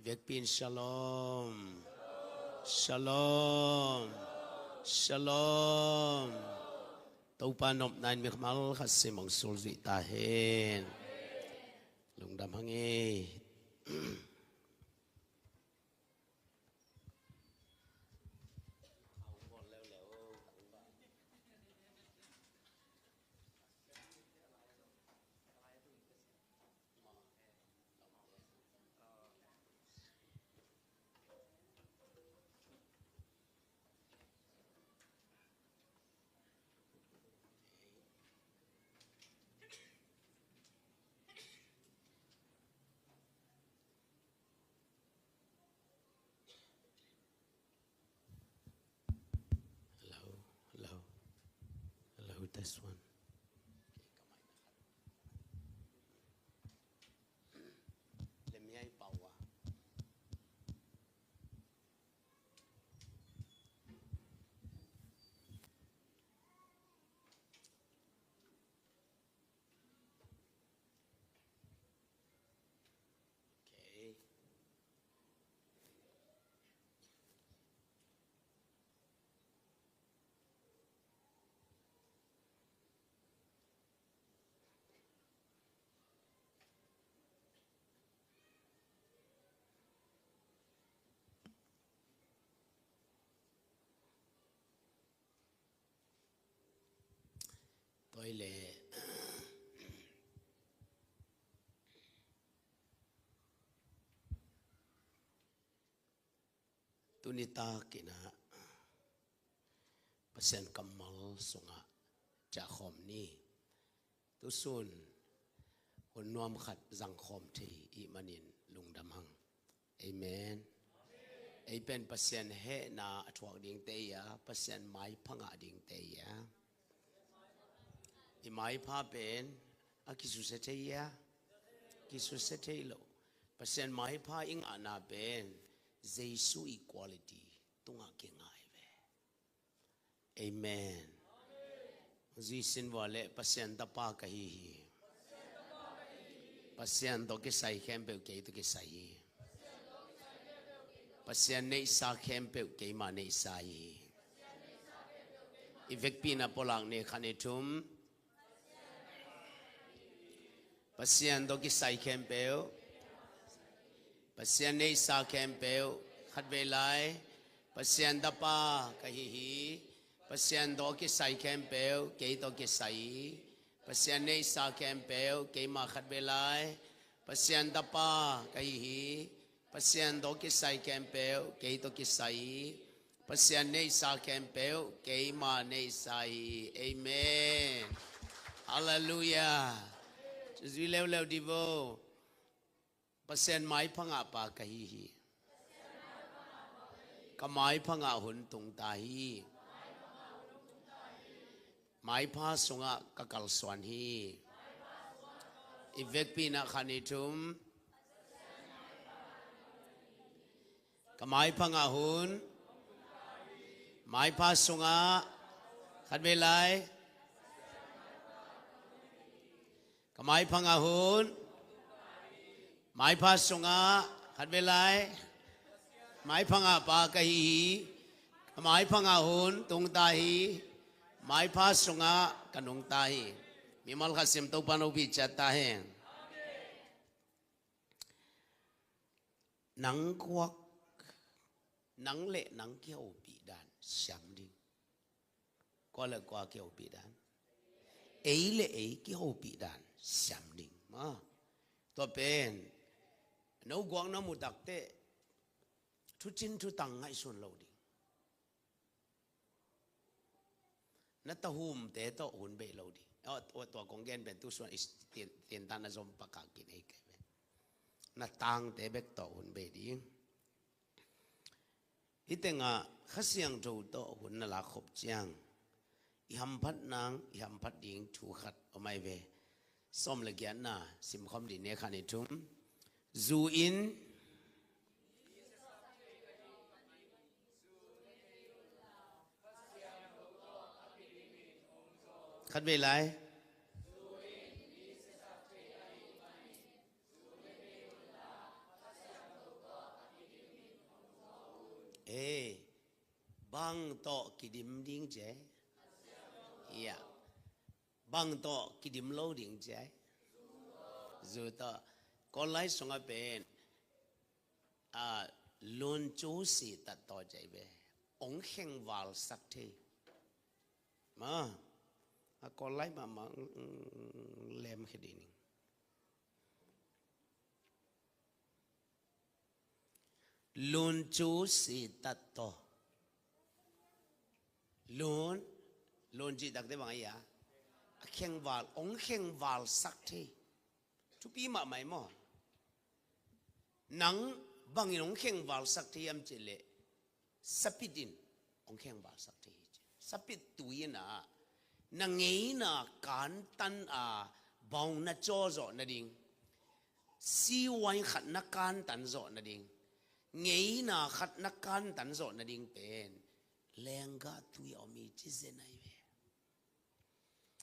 Việc pin shalom, shalom, shalom. Tàu pa nộp nine miếng mal khát xem mong sul dị ta hen. Lung đam hăng e. Hello, this one. Let me ai power. Okay. Tôi lệ tunita kina pasien kamal sunga cha khom ni tu sun hon nuam khat zang khom thi I manin lungdam hang amen ai pen pasien he na athuak ding te ya pasien mai phanga ding te ya I mai pha pen akisu se te ya kisu se te lo pasien mai pha ing ana pen Jesu equality tunga ke ngai ve amen Jisin wale pasien ta pa ka hi pasien to ke sai khem pe ke to ke sai pasien nei sa khem pe ke ma nei sai ivek pina polang ne khane thum pasien to ke sai khem pe pasien nei sa khem pe khat ve lai pasien ta pa ka hi pasien do ke sai khem pe ke to ke sai pasien nei sa khem pe ke ma khat ve lai pasien ta pa ka hi pasien do ke sai khem pe ke to ke sai pasien nei sa khem pe ke ma nei sai amen hallelujah Zui leo leo divo pasien mai phanga pa ka hi kamai phanga hun tung ta hi mai pha sunga kakal swan hi ivek pina khani thum kamai phanga hun mai pha sunga khat ve lai kamai phanga hun mai pha sunga khat ve lai mai phanga pa ka hi mai phanga hun tung ta hi mai pha sunga kanung ta hi mimal khasim to pano bi chata hai nang kwak nang le nang kêu bị đàn xiam đi có là qua kêu bị đàn ấy lệ ấy kêu bị đàn xiam đi mà tôi bên nấu quăng nó một đặc tệ thu chín thu tăng ngay xuân lâu đi nó ta hùm tế to hùn bể lâu điตัวกงเกนเป็นตัวส่วนเตียนตานาจมปากกินเองน่ะตังแต่เบกต่อหุ่นเบดีอีเตงะข้าเสียงจูต่อหุ่นน่ะละขบเจียงอีหำพัดนางอีหำพัดยิงถูขัดเอาไม่เวส้มละเกียนน่ะสิมคอมดีเนี่ยขันอีทุ่มจูอินขัดเวลา bang to kidim ding je ya bang to kidim lo ding je zu to ko lai songa pen lun chu si tat to je be ong kheng wal sak the ma ko lai ma lem khidini lun chu si tat to lun ji dak de bang ya kheng wal ong kheng wal sak the chu pi ma mai mo nang bang in ong kheng wal sak the am che le sapidin ong kheng wal sak the sapit tuina na ngei na kan tan bong na cho zo na ding si wai khat na kan tan zo na ding ngei na khat na kan tan zo na ding pen lenga tui omi chi zenai ve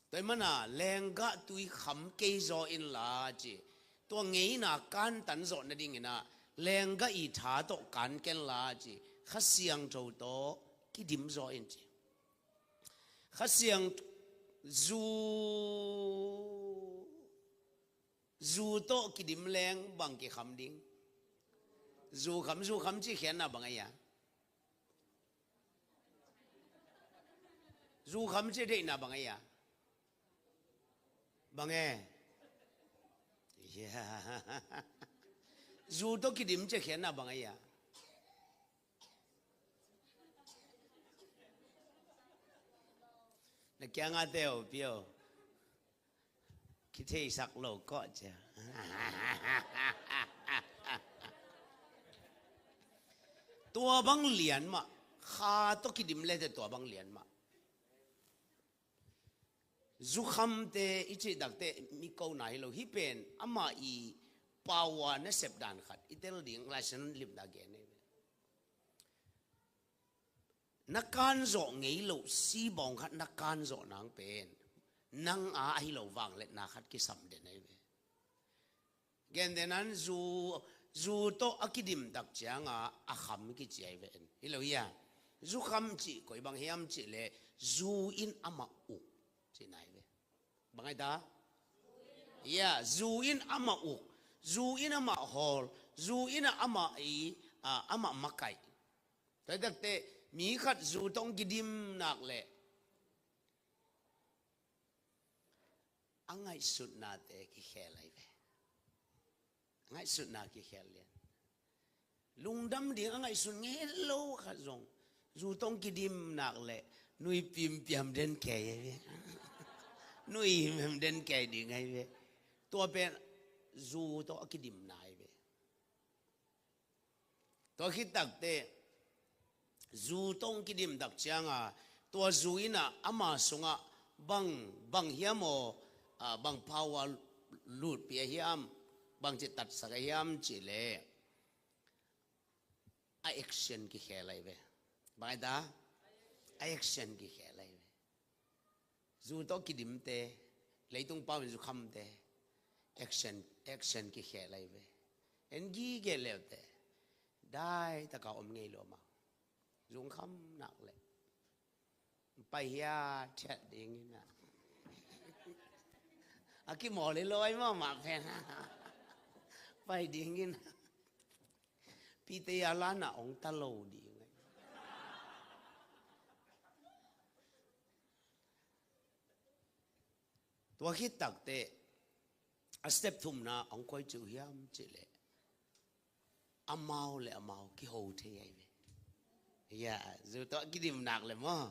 toi mana lenga tui kham ke zo in la chi to ngei na kan tan zo na ding ina lenga I tha to kan ken la chi khasiang tho to ki dim zo in chi khasiang zu to ki dim leng bang ki kham ding zu kham chi khian na bang ya zu kham chi de na bang ya bang e ya zu to ki dim chi khian na bang ya na kya nga teo pio ki thei sak lo ko cha tua bang lian ma kha to ki dim le te tua bang lian ma zu kham te ichi dak te mi ko nai lo hi pen ama I pawa na sep dan khat itel ding la san lim da ge ne nakan zo ngei lo si bong khat nakan zo nang pen nang hi lo wang le na khat ki sam de nei ve gen denan zu to akidim dak changa a kham ki chai ve hi lo ya zu kham chi koi bang hiam chi le zu in ama u chi nai ve bang ai da ya zu in ama u zu in ama hol zu in ama ama makai ta dak te mi khat zu tong kidim nak le angai sut na te ki khelai ve angai sut na ki khel lian lungdam ding angai sun nge lo kha zong zu tong kidim nak le nui pim piam den ke ve nui mem den ke ding ai ve to pen zu to kidim nai ve to khit tak te zu tong kidim dak changa to zuina ama sunga bang hiamo bang power lut pia hiam bang chi tat sa hiam chi le a action ki khelai ve bai da a action ki khelai ve zu to kidim te leitung pa zu kham te action ki khelai ve en gi ge le te dai ta ka om ngei lo ma dùng khăm nặng lệ bay ya chẹt đi nghe nè cái mỏ lấy lôi mà phen bay đi nghe nè pite ala na ông ta lâu đi nghe tua khi tắc te a step thum na ông coi chịu hiam chỉ lệ amau cái hồ thế ấy ya dù to cái điểm nặng là mà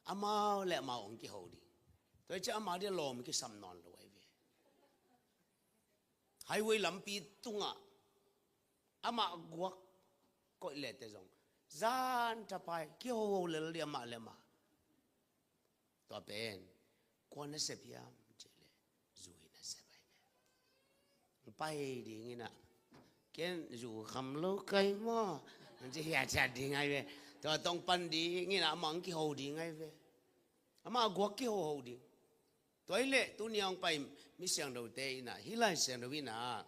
amao lẹ mà ông cái hồ đi tôi cho amao đi lòm cái sầm non rồi về highway làm pi tung ama guak coi lẹ thế giống gian chắp ai cái hồ lẹ mà to bên quan nó sẽ piam chỉ lẹ rồi nó sẽ bay đi nghe nè cái dù khăm lô cây mà chỉ hiện ra đi ngay về, cho tông pan đi, nghe là mang cái hồ đi ngay về, mà guốc cái hồ đi, tối lệ tu niang bay mi sang đầu tây na, hi lai sang đầu na,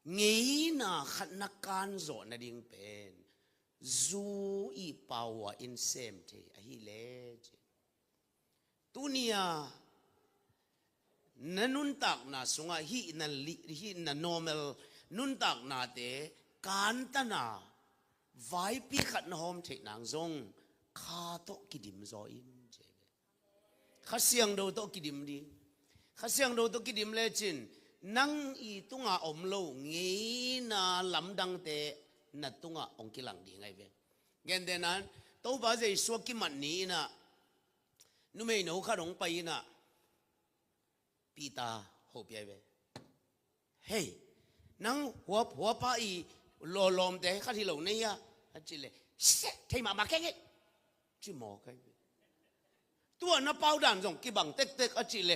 nghĩ na khát na can rồi na điên pen, zu i power in same te ahi le tunia nanun tak na sunga hi na normal nun tak na te kan ta na vai pi khat na hom the nang zong kha to kidim zo in je kha siang do to kidim di kha siang do to kidim le chin nang i tunga om lo ngi na lam dang te na tunga ong kilang di ngai ve gen de nan to ba je so ki man ni na nu mei no kha rong pai na pi ta ho pi ve hey nang hua pa i lo lom te kha thi lo nei ya a chi le thei ma ke chi mo kai tua na pau dan jong ki bang tek tek a chi le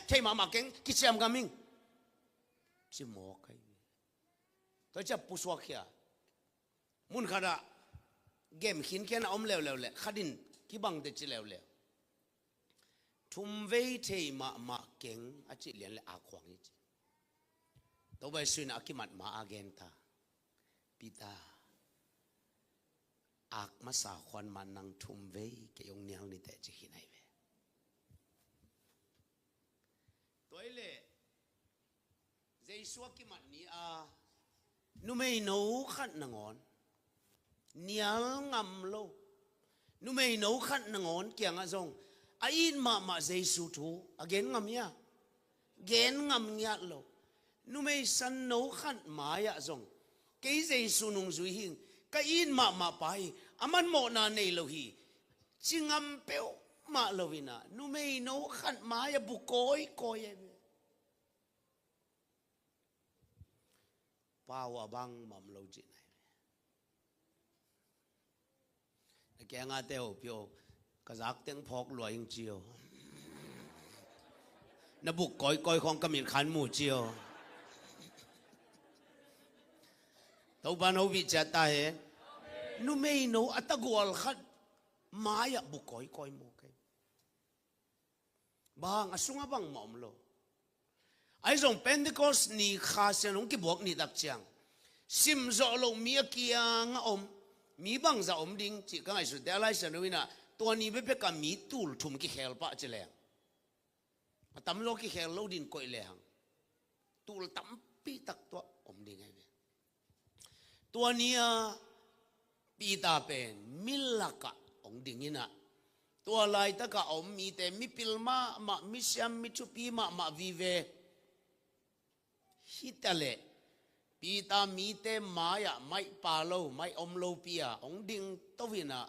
thei ma ke ki cham ga ming chi mo kai to cha pu so khia mun khada game khin ken om lew le khadin ki bang te chi lew thum vei thei ma keng a chi lian le a khwang ni to bai suin akimat ma again ta pita ak masa khwan man nang thum vei ke yong nial ni te chi hinai ve toile jesu akimat ni a nu mei no khat nangon nial ngam lo nu mei no khat nangon kyang a zong a in ma jesu thu again ngam ya gen ngam nya lo nu mei san no khat ma ya zong ke jesu nung zui hing ka in ma pai aman mo na nei lo hi chingam peu ma lovina nu mei no khat ma ya bu koi pawa bang mam lo ji nai ke nga te ho pyo ka zak teng phok lo ing chiu na bu koi khong kamin khan mu chiu to ban ho bi cha ta he nu mei no atagol khat maya bu koi mo kai bang asunga bang mom lo ai zong Pentecost ni kha se nong ki bok ni dak chiang sim zo lo mi kia nga om mi bang za om ding chi ka ngai su de lai sa nuina to ni be pe ka mi tul thum ki khel pa cheleng tam lo ki khel lo din koi leng tul tam pi tak to om ding ai tua nia pita pen milaka ong dingina tua lai ta ka om mi te mi pilma ma mi siam mi chupi ma vive hitale pita mi te maya mai palo mai om lo pia ong ding tovina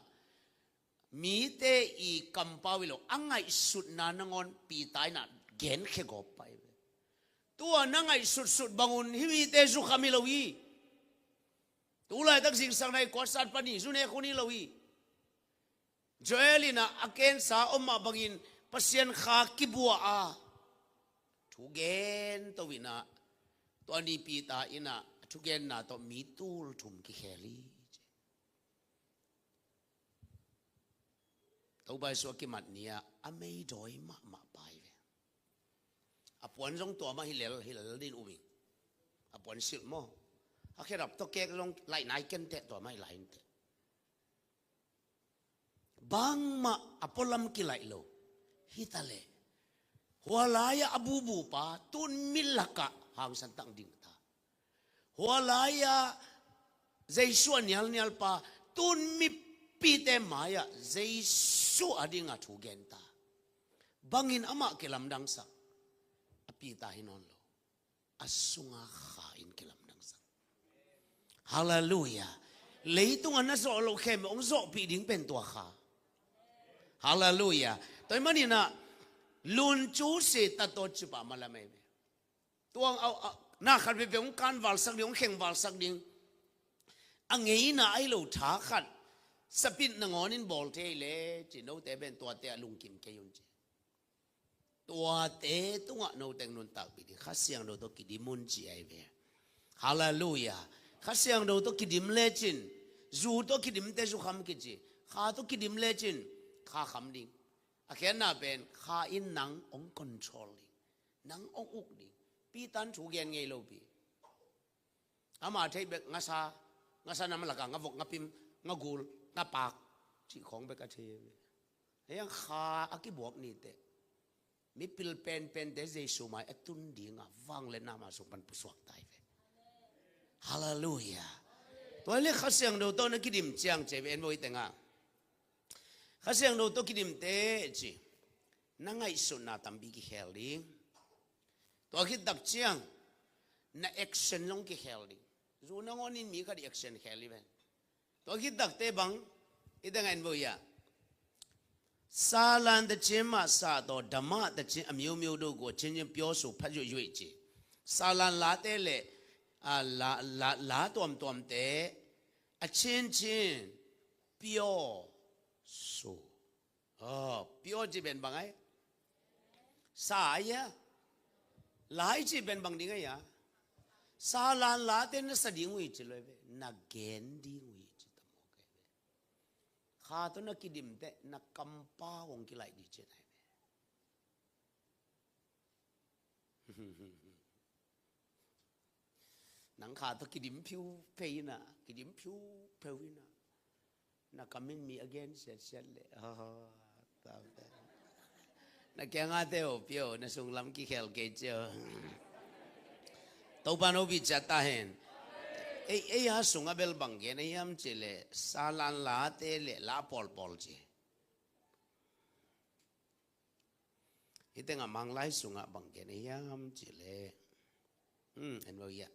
mi te i kampawilo angai sut na nangon pita na gen khe go pai tua nangai sut bangun hi te su khamilowi tulai tak sing sang nai kwasat pani sune khuni lowi joelina aken sa omma bangin pasien kha kibua a thugen towina to ani pita ina thugen na to mi tul thum ki kheli to bai so ki mat nia amei doi ma pai ve apon jong to ma hilel din uwi apon sil mo akhirap to kek long lai nai ken te to mai lain te bang ma apolam ki lai lo hitale hualaya abubu pa tun milaka hang santang ding ta hualaya zaisuan nial pa tun mi pite maya zaisu adinga thugen ta bangin ama kelam dang sa apita hinon lo asunga khain kelam hallelujah leitung an zo lo khem ong zo pi ding pen tua kha hallelujah toy mani na lun chu se ta to chu pa mala me tuang au na khat be ong kan wal sak ding ong kheng wal sak ding angei na ai lo tha khat sapin na ngonin bol te le chi no te ben tua te lung kim ke yun chi tua te tunga no teng nun tak bi kha siang do to ki di mun chi ai ve hallelujah khasiang do to kidim lechin zu to kidim te zu kham kichi kha to kidim lechin kha kham ding akhen na ben kha in nang ong control nang ong uk ding pi tan thu gen ngei lo pi ama thei bek ngasa nam laka ngavok ngapim ngagul ngapak chi khong be ka the yang kha akibok ni te mi pil pen te jesu mai atun dinga wang le nama sung pan pusuak tai ve hallelujah toy le khasiang do to na kidim chiang che ben moi tenga khasiang do to kidim te chi nangai su na tambi ki heling to ki dak chiang na action long ki heling zu na ngon in mi ka di action heli ben to ki dak te bang idang en boya salan de chema sa do dhamma de chin amyo myo do ko chin chin pyo su phat yu yu chi salan la te le la tom te a chin chin pyo su pyo ji ben bang ai sa ya lai ji ben bang ding ya salan la te na sa ding wi chi le be na gen ding wi chi ta mo ke be kha to na kidim te na kampa wong ki lai di che nai be nang kha to kidim phiu pe na kidim phiu pe wi na kamin mi again set le ta na kya nga te o pyo na sung lam ki khel ke che to pa no bi chata hen ei ha sunga bel bang ge na yam che le salan la te le la pol che ite nga mang lai sunga bang ge na yam che le en wo ya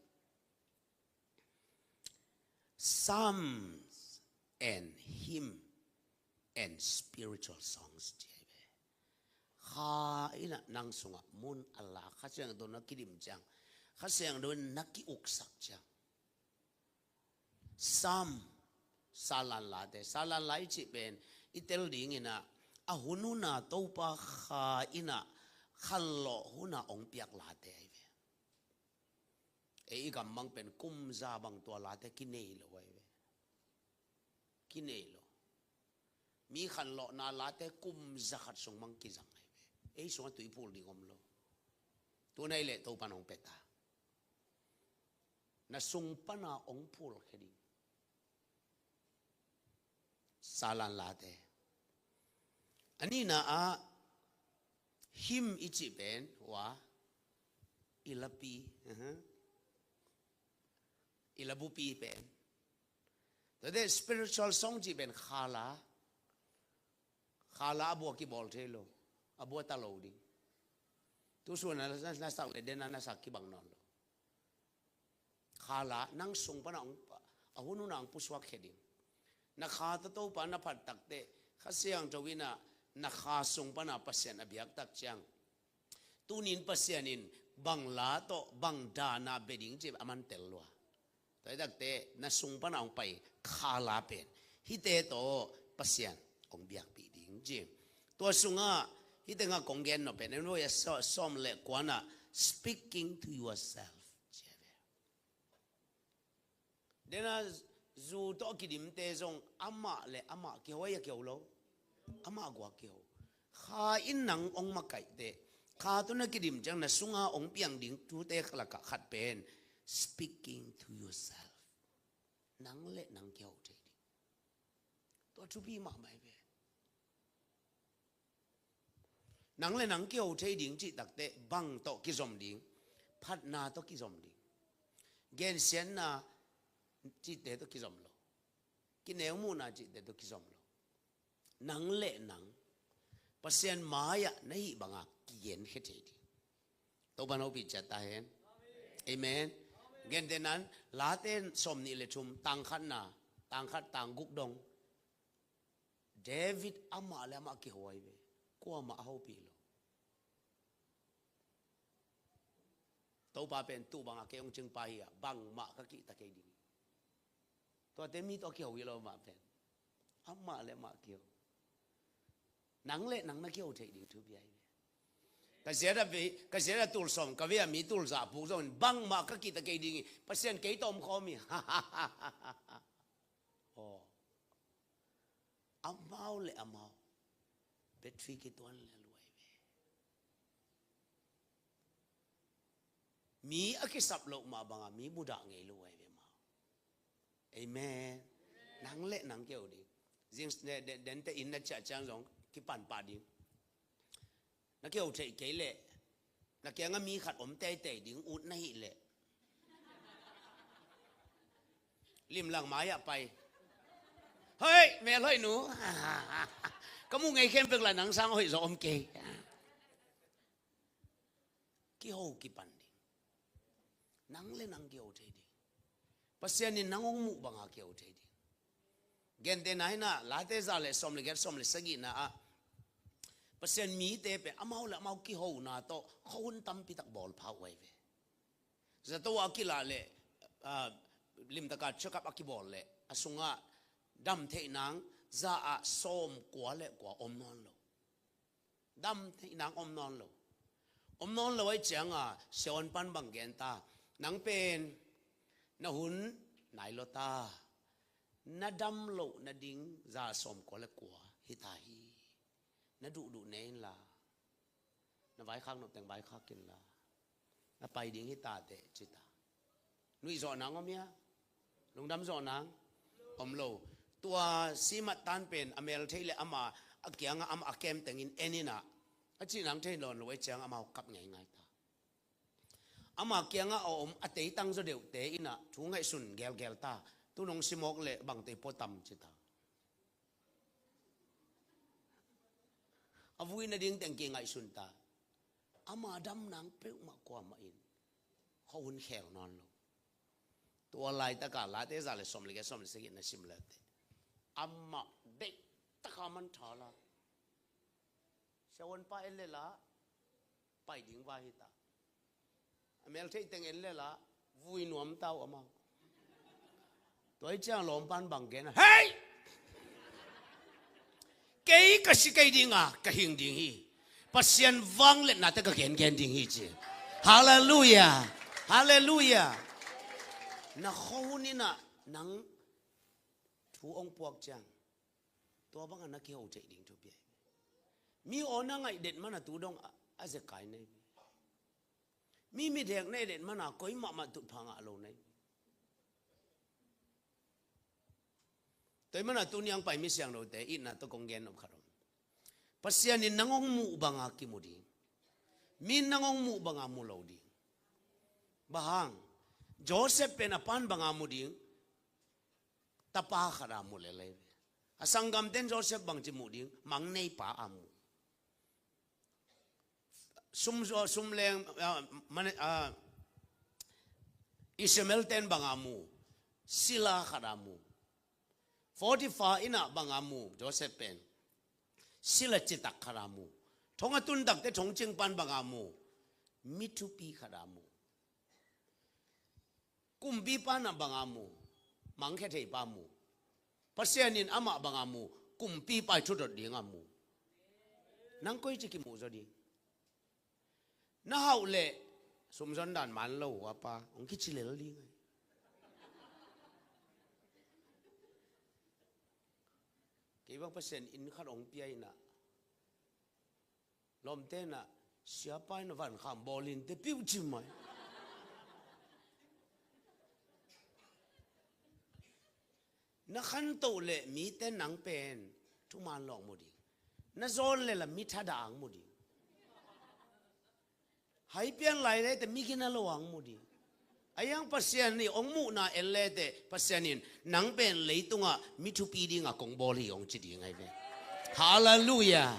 psalms and hymn and spiritual songs kha ina nang sunga mun Allah kha chang do na kidim chang kha chang do na ki uk sak chang sam salan la de salan lai chi ben itel ding ina a hununa to pa kha ina khallo huna ong piak la de e gam mang pen kum za bang to la te ki nei lo wai ki nei lo mi khan lo na la te kum za khat sung mang ki jang ai sung tu ipul ding om lo tu nei le to panong peta na sung pana ong pul khedi salan la te ani na a him ichi ben wa ilapi ilabupi ben the spiritual song ji ben khala abo ki bol thelo abo ta lo ding tu su na sak le den na sak ki bang non lo khala nang sung pa na ahunu nang puswa kheding na kha ta to pa na phat tak te khasiang tawina na kha sung pa na pasien abyak tak chang tunin pasienin bangla to bang da na beding je aman tel lo tai dak te na sung pa na ong pai khala pen hi te to pasien ong biak pi ding je to sunga hi te nga konggen no pen no ya som le kwana speaking to yourself dena zu to kidim te zong ama le ama ki hoya ki lo ama gwa ki ho kha in nang ong makai te kha to na kidim jang na sunga ong piang ding tu te khala ka khat pen speaking to yourself nang le nang ki ho te to chu bi ma mai be nang le nang ki ho te ding chi tak te bang to ki zom ding phat na to ki zom ding gen sen na chi te to ki zom lo ki neu mu na chi te to ki zom lo nang le nang pasien maya nahi banga kien he te di to ban obi chata hen amen gen denan la ten som ni le chum tang khat na tang khat tang guk dong David ama le ma ki hoi be ko ma ho pi lo to ba pen tu banga ke ong ching pa hi bang ma ka ki ta ke ding to te mi to ki ho lo ma pen amma le ma ki nang le nang na ki ho te ding tu bi ai ka sia da tul som ka via mi tul za pu zon bang ma ka ki ta ke ding pasien ke tom kho mi oh amau le amau betri ki tuan le luai be mi akisap lo ma banga mi budak ngai luai be ma amen nang le nang kêu đi riêng đến tới in nó chạy trang giống cái bản bà đi nó kêu chạy cái lệ nó kêu ngắm mi khát tê tê đi út này lệ lim lặng mái à bay hơi về hơi nú có một ngày khen việc là nắng sang hội rồi kê cái hồ cái bản đi nắng lên nắng kêu chạy đi bác sĩ nên nắng ông mụ bằng à kêu chạy đi gen te nai na la te za le som le get som le sagi na a pasen mi te pe amau la mau ki ho na to khon tam pi tak bol phau wai ve za to wa ki la le lim ta ka check up akibol le asunga dam the nang za a som kwa le kwa om non lo dam the nang om non lo ai chang a seon pan bang gen ta nang pen na hun nai lo ta na dam lo na ding za som ko le kwa hi ta hi na du nei la na vai khang no teng vai khak kin la na pai ding hi ta te chita nui zo nang om ya lung dam zo nang om lo tua simat tan pen amel theile ama akyang am akem tengin enina achi nang thei lon lo chang ama kap ngai ngai ta ama kyang a om atei tang zo deu te ina thu ngai sun gel ta tu nong simok le bang te potam chita avui na ding teng ke ngai sun ta ama dam nang pe ma kwa ma in khon khel non lo tua lai ta ka la te za le som le ke som le se na sim le te amma de ta ka man tha la shawon pa elle la pai ding wa hi ta amel thei teng elle la vui nuam tao ama tôi chẳng lom ban bằng cái này hey cái gì cái đi à cái hình đi hi pasien vang lên nãy cái gen đi hi chứ hallelujah hallelujah na khâu ni na nang thu ông buộc chăng tôi bằng anh kêu chạy đi thu bia mi ona ngai det mana tu dong aze kai này mi dek này det mana koi ma tụt phang à lâu này tôi mana tu niang pai mi siang lo te in na to kong gen of kharom pasian in nangong mu banga ki mudi min nangong mu banga mu lo di bahang Joseph pen apan banga mudi tapa khara mu le le asangam ten Joseph bang chi mudi mang nei pa amu sum leng Ishmael ten banga mu sila khara mu 45 ina bangamu Joseph pen sila chitak kharamu thonga tun dak te thongching pan bangamu mitupi kharamu kumbi pana bangamu mangkhe thei pamu pasianin ama bangamu kumpi pai thu dot dingamu nang koi chi ki mu zo di na haule sumjon dan man lo apa ong ki chi le li ngai cái bác pasien in khát ông piai na lom te na siapa na van kham bolin te piu chi mai na khan to le mi te nang pen thu man long mo di na zon le la mi tha dang mo di hai pian lai le te mi kina lo ang mo di ayang pasien ni ong mu na elle te pasienin nang pen leitunga mi thu pi ding a kong bol hi ong chi di ngai ve hallelujah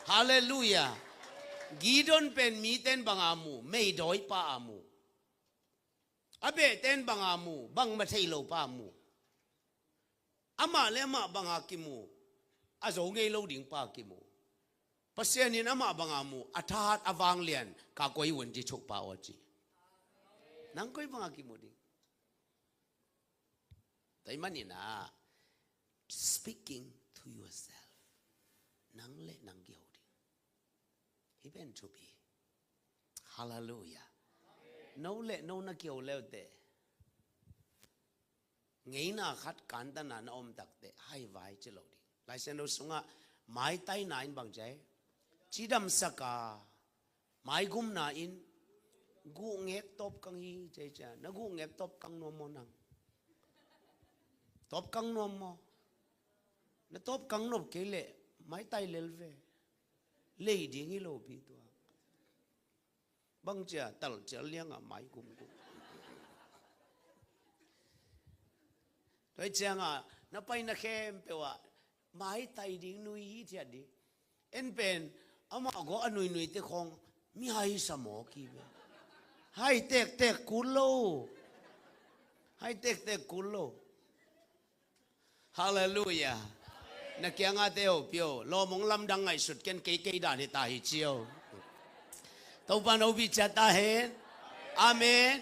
hallelujah gidon pen mi ten bangamu mei doi pa amu abe ten bangamu bang ma thei lo pa mu ama le ma banga ki mu azo ngei lo ding pa ki mu pasienin ama bangamu athat awang lian ka koi won ji chok pa o chi nang koi banga ki mudi tai manina speaking to yourself nang le nang gi hodi even to be hallelujah no le no na kyo le te ngei na khat kan ta na na om tak te hai vai che lo di lai sen no sunga mai tai na in bang jai chidam saka mai gum na in gu ngek top kang hi chai cha na gu ngek top kang no mo nang top kang no mo na top kang nop kele mai tai lelve le ding hi lo pi to bang cha tal cha liang a mai kum kum toi chang a na pai na khem pe wa mai tai ding nui hi thia di en pen ama go anui nui te khong mi hai samo ki be hai tek kulo hai tek kulo hallelujah na kia nga teo pio lo mong lam dang ngai sut ken ke da ni ta hi chiao to pan obi cha ta hen amen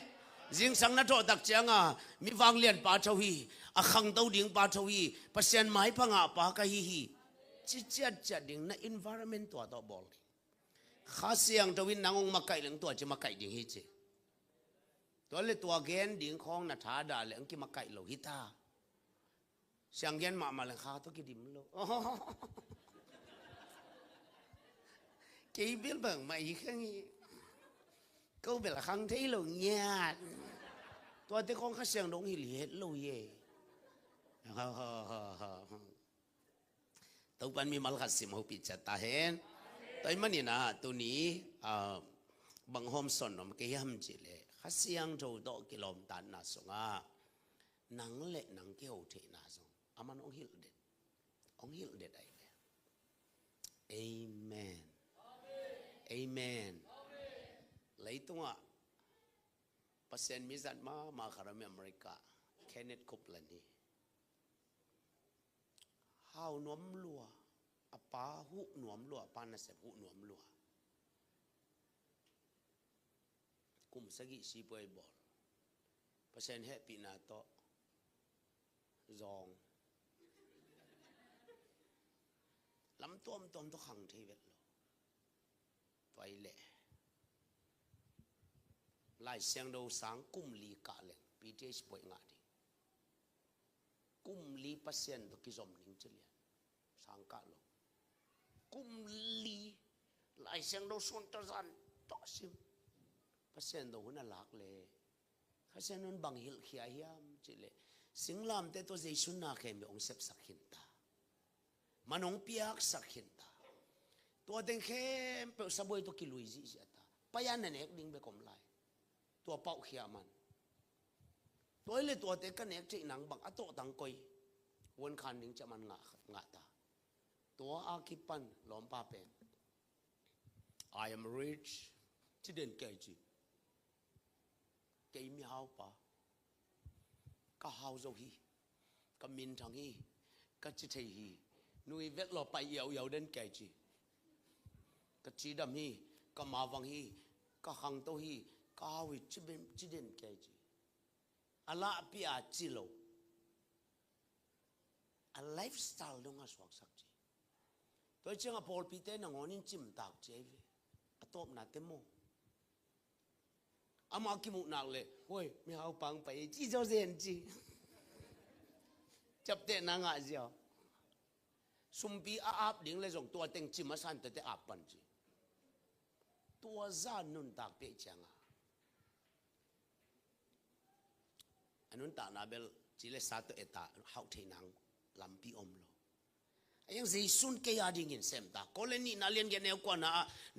jing sang na tho tak changa mi wang lian pa tho hi a khang to ding pa tho hi pasien mai pa nga pa ka hi chi chat ding na environment to to bol kha siang to win nangong makai leng to chi makai ding hi che to le to gen ding khong na tha da leng ki makai lo hi ta siang gen ma lang kha to ki dim lo ki bil bang mai khang câu về là khang thấy lo nha tôi thấy con khách sang đông hi hết lo ye tàu pan mi mal khát sim hộp pizza ta hen tôi mà nè tôi ní bằng hôm son nó cái ham chỉ lệ khách sang trâu đó cái lom tan na song à nắng lệ nắng cái hậu thế na song aman ông hiểu det đây amen amen lấy tung à pasien mizat ma kharami America Kenneth Copeland ni hao nuam lua apa hu nuam lua pana se hu nuam lua kum sagi si boy bol pasien happy na to zong lam tom to khang thi vet lo toy le lại sang đâu sáng cung lý cả lên PTH bội ngã đi cung lý pasien to ki zom ning chilian sang cả lo cung lý lại sang đâu son ta zan to sim pasien do huna lak le pasien non bang hil khia hiam chile singlam te to jaisun na khem ong sep sakhin ta manong piak sakhin ta to den khem pe saboi to ki lui ji ta payan na nek ding be kom laiตัวเป่าเขียมันตัวเลยตัวเต็กกันเอกจีนังบังอัตโตตังกอยวนคันนิ่งจะมันงะตาตัวอาคิปันล้อมป้าเป็น I am rich ที่เด่นเกจีเกยมีฮาวปะก็ฮาวโซฮีก็มินทางฮีก็จิตฮีนุยเวทเราไปเยาวเด่นเกจีก็จีดำฮีก็มาวังฮีก็ขังโตฮีก้าวจิเด่นแก่จีอาลาพิอาจิโลอาไลฟ์สไตล์ดงอาสวกสักจีตัวเจ้าพอลปีเต้นงอนินจิมตากเจวิอาตบนาเตโมอามาคิมุนักเลยเฮ้ยไม่เอาปังไปจีเจ้าเซนจีจับเตะนางอาเจียวสุมปีอาบดิ่งเลยส่งตัวเต็งจิมมาสันแต่อาบปันจีตัวซ่านุนตากเปจังอันนั้นตานาเบลจีเลสาตัวเอตาเขาเทนังลำปีอมโลยังใจสุนเกียดิ่งเงินเซมตาก็เลยนี่นาเลียนกันแนวกว่านะ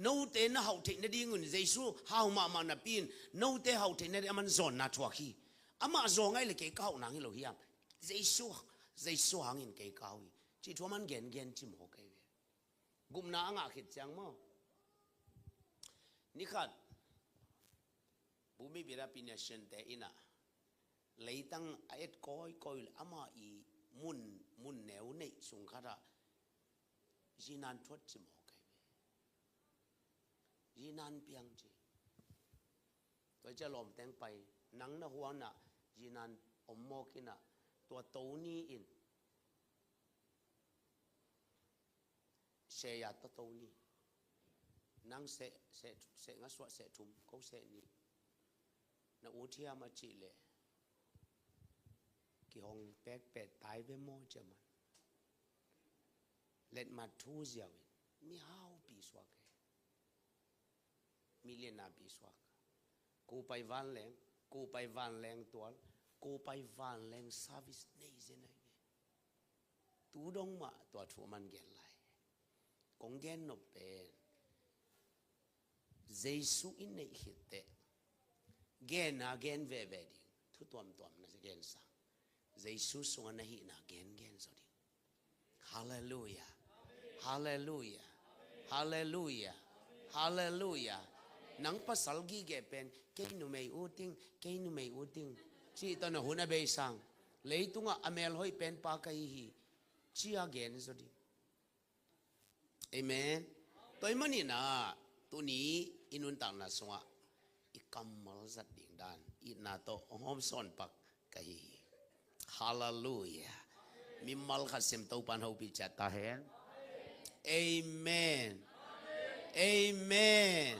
โน้ตเตนะเขาเทนดิ่งเงินใจสุหาวมานาปีนโน้ตเตเขาเทนเนี่ยมันซอนนาทัวขี้อามาซองไงเลยเกี่ยวนังฮิโลฮิยามใจสุหางเงินเกี่ยวจีทัวมันเงินจิมโฮเกี่ยวกุมนางอาขิดจังมั้งนี่ขัดบุมีบิราปิญญาเชนเตอินะเลยตั้งไอ้ก้อยอามาอีมุนแนวในสงขลาจีนันทวดจิมโอเคจีนันเปียงจีตัวจะหลอมแตงไปนังนะหัวน่ะจีนันอมโมกินะตัวโตนี้อินเสียตัวโตนี้นังเสงัสวะเสทุมเขาเสนี้นะอุทิยามาจีเลกี่ห้องแตกเป็ดตายไปโม่จะมันเล็ดมาทูเสียวมีห้าวปีสวกมีเลียนาปีสวกกูไปวันแรงตัวกูไปวันแรงซาวิสในเจนไงตัว tu dong ma tua thu man gen lai kong gen no pen Giêsu in nei hitte gen again ve ve ding thu tuam na gen sa Giêsu sunga na hi na gen so ding hallelujah hallelujah hallelujah hallelujah nang pasal gi ge pen ke nu mei uting chi to na huna be sang leitunga amel hoi pen pa kai hi chi again so ding amen toy mani na tu ni inun tang na sunga ikamal zat ding dan ina to hom son pak kai hallelujah mimal khasim to pan ho pi chat ta hen amen amen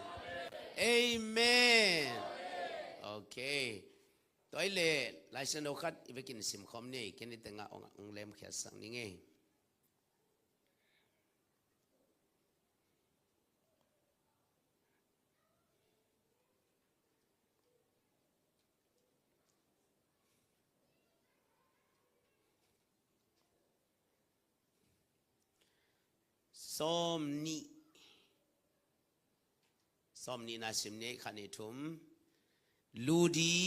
amen okay toy le lai san do khat ibekin sim khom ni ken ni tenga ong lem khia sang ni nge som ni na sim ne khani thum ludi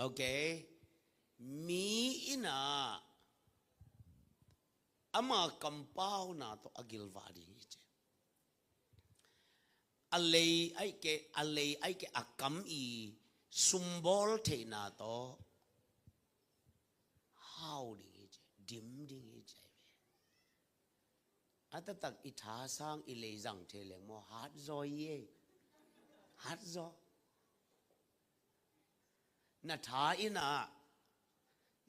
okay mi ina ama kampau na to agil wadi che alei ai ke akam i sumbol the na to how ding che dim ding che ata tak i tha sang i le jang the le mo hat zo ye hat zo na tha ina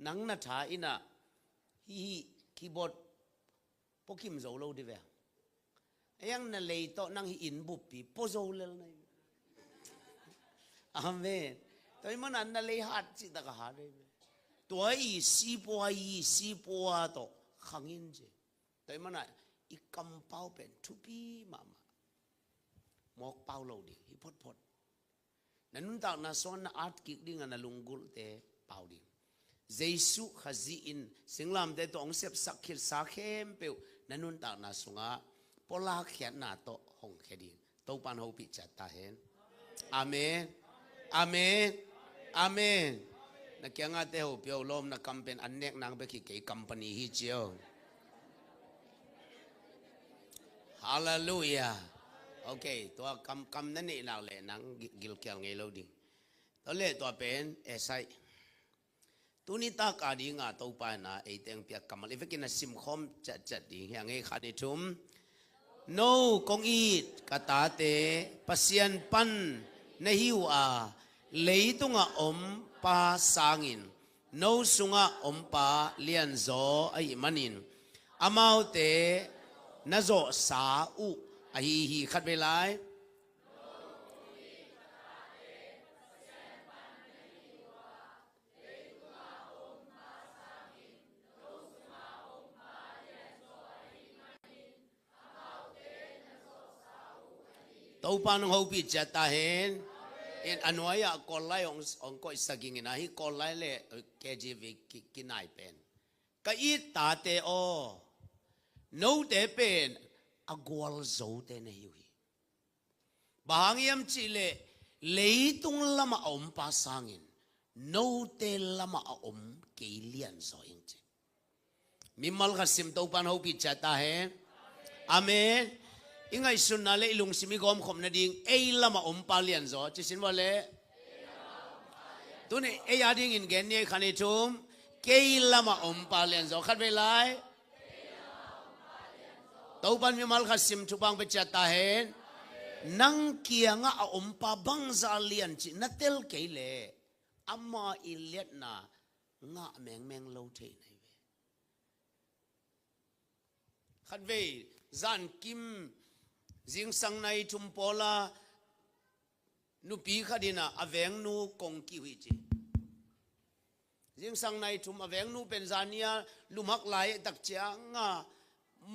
nang na tha ina hi keyboard pokim zo lo di ve ayang na le to nang hi in bu pi po zo le nai amen toy man an na le hat chi da ka ha de toy si po to khangin je toy man i kam pau pen thu pi mama mok pau lo di hi phot nanun tak na son na art kik ding na lungul te pau ding Giêsu khazi in singlam te tong sep sakhir sakhem pe nanun tak na sunga pola khian na to hong kheding to pan ho pi chat ta hen amen amen amen na kya nga te ho pyo lom na campaign anek nang be ki ke company hi chio hallelujah okay to kam na ni na le nang gil kyal ngai lo ding to le to pen esai tuni ta ka di nga to pa na e teng pia kamal ifekin na sim khom chat ding yang ngai khani thum no kong it kata te pasian pan na hiu a leitunga om pa sangin no sunga om pa lian zo ai manin amau te na zo sa u hi khat be lai tau pan ho pi chata hen in anoya kolai ong ko saging ina hi kolai le kgv kinai pen ka I ta te o no te pen agwal zo te ne hi bahangiam chi le leitung lama om pa sangin no te lama om ke lian zo ing che mimal khasim tau pan ho pi chata hen amen ingai sunna le ilung simi gom khom na ding ei lama om palian zo chi sin wale tune ei ading in gen ne khani thum kei lama om palian zo khat ve lai tau pan mi mal khasim chupang pe chata hen nang kia nga om pa bang za lian chi na tel ke le amma ilet na nga meng lo the nei ve khat ve zan kim Jing sang nai thum pola nu pi khadina aveng nu kong ki hui chi jing sang nai thum aveng nu Tanzania lumak lai tak chianga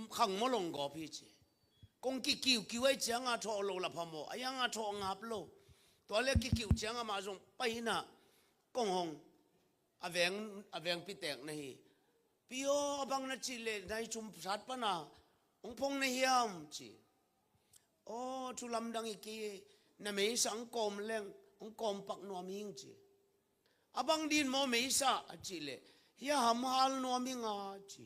khang molong go pi chi kong ki ai chianga tho lo la phamo ayanga tho ngap lo ตัวเล็กกี่คิวเชียงมาส่งไปน่ะกงหงอเวงพิเตกนี่พี่โอบางนัดจิเลในชุมสัตว์ปนะองพงในเฮียมจีโอ้ทุลำดังอีกีน่ะไม่สังกอมเล่งองกอมปักนัวมิงจีอบางดินโมไม่สะจิเลเฮียหำฮัลนัวมิงอ่ะจี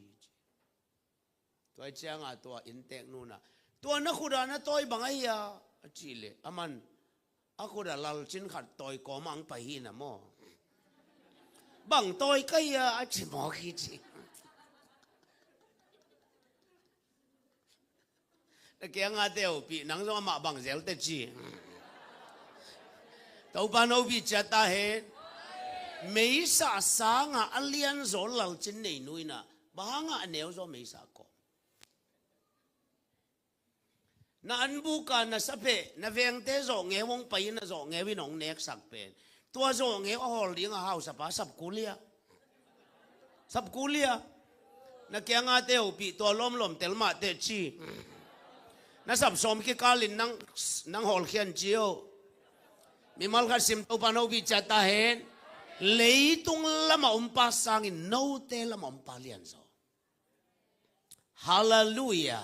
ตัวเชียงตัวอินเตกนู่นน่ะตัวนักขุดนะตัวบางไอ้ยาจีเลอามันaku dah lal chin khat toy komang pahi na mo bang toy kaya achi mo khichi na kaya nga teo pi nang so ma bang zel te chi tau pa no bi chata he mei sa sa nga alian zo lal chin nei nui na ba nga aneu zo mei sa ko na anbu ka na sape na veng te zo nge wong pai na zo nge wi nong nek sak pen tua zo nge hol ding a house pa sap kulia na kya nga te upi to lom tel ma te chi na sap som ki kalin nang hol khian chiu mi mal kha sim to pa no bi chata hen leitung lama pa sang in no te lama pa lian zo hallelujah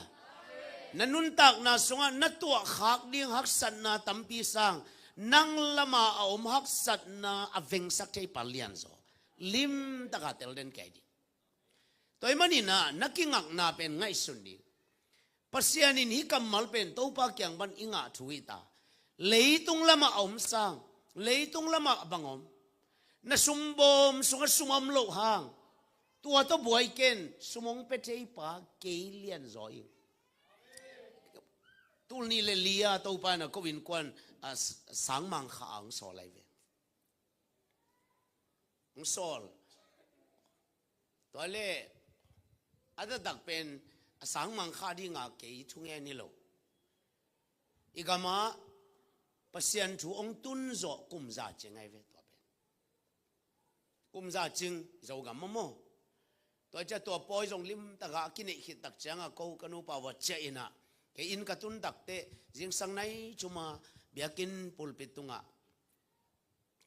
nanuntak na sunga natua khak ding hak sat na tampi sang nang lama hak sat na aveng sak chei palian zo lim taka tel den kai di toy manina nakingak na pen ngai sundi pasianin hi kamal pen topa kyang ban inga thuita leitung lama sang leitung lama bangom na sumbom sunga sumam lo hang tua to buai ken sumong pe chei pa keilian zo ing tul ni le lia to pa na ko win kwan sang mang kha ang so lai ve ang sol to le ada dak pen sang mang kha di nga ke thung e ni lo igama pasian thu ong tun zo kum za chengai ve to pen kum za ching zo ga mo to cha to poi jong lim ta ga kini khit tak changa ko kanu pa wa che ina ke in katun dakte jing sang nai chuma biakin pulpit tunga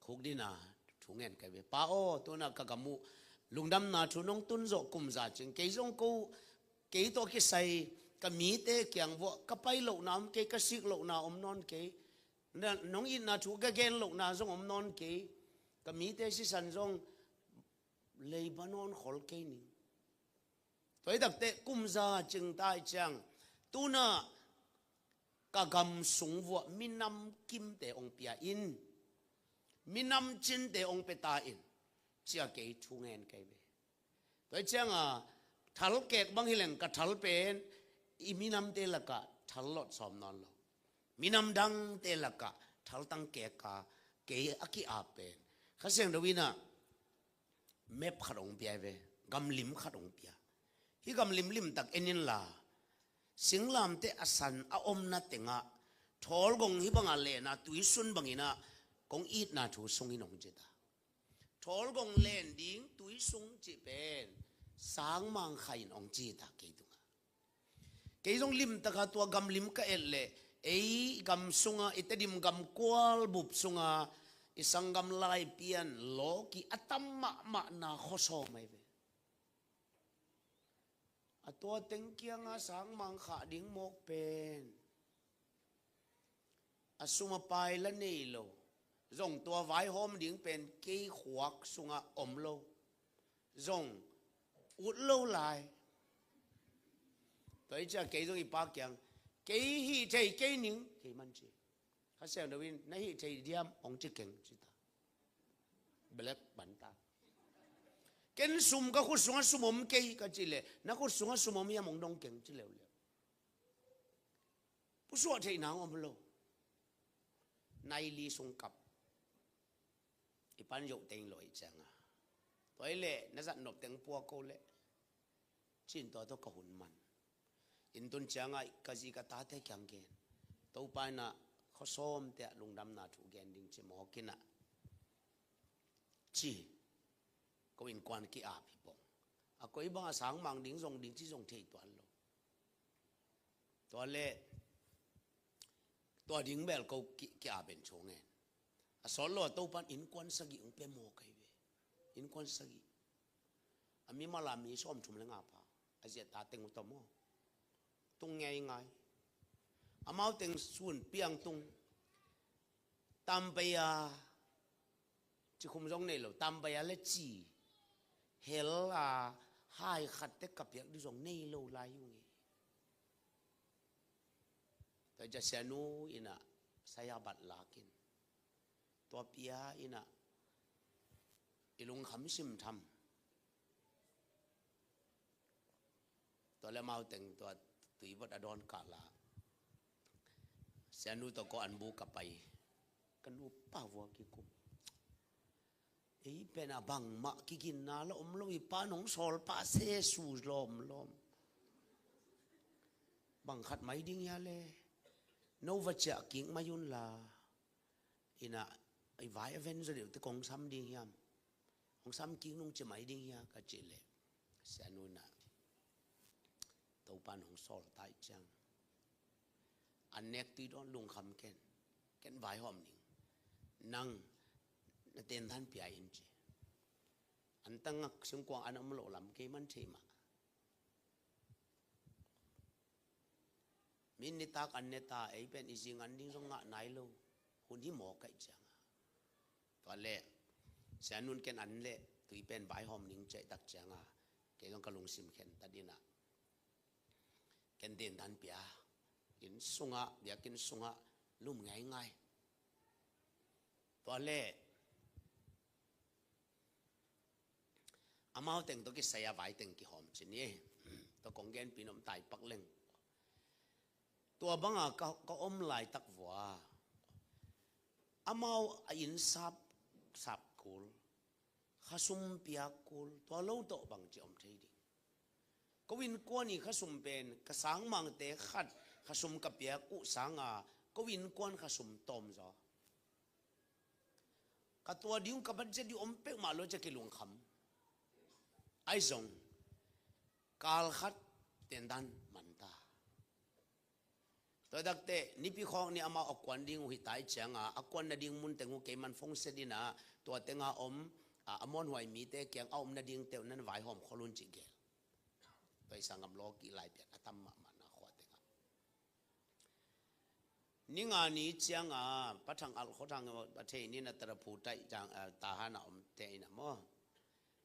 khugdina thungen kai be pa o tuna kagamu lungdam na thunong tun zo kumza ching ke jong ko ke to ki sai ka mi te kyang wo ka pai lo nam ke ka sik lo na om non ke na nong in na thu ga gen lo na jong om non ke ka mi te si san jong Lebanon khol ke ni toy dakte kumza ching tai chang tuna kagam sungwa minam kim te ong pia in minam chin te ong peta in chia ke thungen ke be toy changa thal kek bang hileng ka thal pen I minam te laka thal lot som non lo minam dang te laka thal tang ke ka ke aki apen khaseng dawina map kharong pia be gam lim kharong pia hi gam lim tak enin la singlam te asan a om na tenga thol gong hi banga le na tuisun bangina kong eat na thu sungi nong jeta thol gong len ding tuisung chi pen sang mang khain ong chi ta ke dunga ke jong lim ta ka tua gam lim ka elle ei gam sunga itedim gam kwal bup sunga isang gam lai pian lo ki atam ma na khoso mai ve ato tengkia nga sang mang kha ding mok pen asuma pai la nei lo zong tua vai hom ding pen ke khuak sunga om lo zong ut lo lai toi cha ke zong ipak kyang ke hi thei ke ning ke man chi kha sel dawin na hi thei diam ong chi keng chi ta black banta ken sum ka khu sunga sumom ke ka chile na khu sunga sumom ya mong dong keng chile le pu so thei na ngom lo nai li sung kap ipan yo teng loi changa toi le na zat nop teng pu ko le chin to to ka hun man in tun changa ka ji ka ta te kyang gen to pa na khosom te lungdam na thu gen ding che mo kina chi ko in kwan ki a pi pong a ko ibang sang mang ding chi jong thei twan lo to le to ding bel ko ki a ben chong en solo to pan in kwan sagi ung pe mo kai be in kwan sagi ami malami som thum lenga pa azia ta teng to mo tung ngai ngai amau teng sun piang tung tam pe ya chi khum jong nei lo tam pe ya le chi hel a hai khat te kap yak di jong nei lo lai yu ngi ta ja sanu ina saya bat lakinตัวเปียอินะอิลุงคำซิมทำตัวแล้วมาแต่งตัวตุยวัดอดอนกาลาเสียนูตัวก็อันบูกับไปกันดูป้าวัวกิกุมเป็นอาบังมะกิกินนาแล้วอมลอยป้าหนองสอลป้าเสสูลมบังขัดไม่ดิ้งยาเลยโนวัชกิ่งมายุนลาอินะไอ้วายเวนจะเดี๋ยวตะกงซ้ำดิ้งยามของซ้ำกิ่งนุ่งจะไม่ดิ้งยาก็เจริญเสียนูน่ะตัวปานของสอลตายจังอันเนกตีดอนลุงคำแก่นวายหอมนิ่งนั่งเต้นท่านเปียอินเจอันตั้งซึ่งกวางอันอมโลลำเกมันเทมามินนิตากอันเนตาไอเป็นอิจิงอันดิ้งสงะไหนโลหุ่นที่หมอไก่จังตัวเล่เสียนุนแกนอันเล่ตุยเป็นวายหอมนิ่งใจตักจังอ่ะแกต้องกระลุงซิมเข็นตัดดินะแกนเต้นท่านเปียกินสงะเดี๋ยวกินสงะลุ่มง่ายตัวเล่อามาแต่งตัวกิสยาไว้แต่งกิหอมชนิดตัวกงเกนปีนอมไตปักเล่งตัวบังอ่ะก็อมลายตักวัวอามาอินสับกูลข้าซุ่มเปียกูลตัวเล่าโตบังจะอมเทดิก็วินกวนนี่ข้าซุ่มเป็นกระสังมังเตะขัดข้าซุ่มกับเปียกุสังอ่ะก็วินกวนข้าซุ่มต้มจ้ะกับตัวดิ้งกับบัดเจดิอมเป็กมาโลจะกิลุงคำไอ้จงกาลขัดเตียนดันมันตาตัวดักเตนิพิของนี่อามาออกวนดิ้งหิตายเจียงอ่ะออกวนนาดิ้งมุนแต่งูเกมันฟงเสดินะตัวเตงอาอมอมอนหวยมีเตเกียงเอาอมนาดิ้งเตวนั้นไหวหอมขลุนจิเกลไปสังกำโลกีลายเปียกตั้มมานาขวดเตงนี่งานนี้เจียงอ่ะปัจจังอัลเขาทางประเทศนี้นะตระพูดใจจังตาหานาอมเตนะมั้ง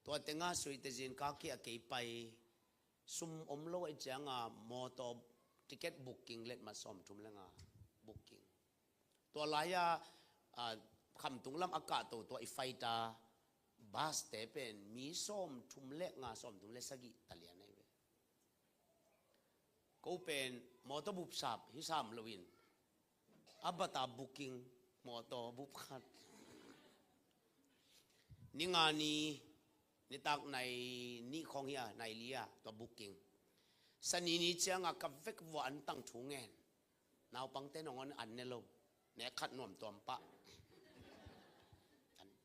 ตัวเต็งอาสุยเตจินกาเกียเกยไปซุ่มอมโลไอจังอ่ะมอตอติเก็ตบุ๊กิ้งเล็ดมาซ่อมทุ่มแล้วงาบุ๊กิ้งตัวลายคำตุงลำอากาศตัวไอไฟตาบาสเตเป็นมีซ่อมทุ่มเล็กงาซ่อมทุ่มเล็กสกิตะเลียนไอเวก็เป็นมอตอบุบสับฮิสามลวินอับตาบุ๊กิ้งมอตอบุบขัดนี่งานนี้นี่ตักในนี่ของเฮียในเลียตัวบุ๊กิ้งสันนี้เชียงกับเวกวันตั้งถุงเงินนาวปังเต้นงอนอันเนโลเนขัดนวมตัวปะ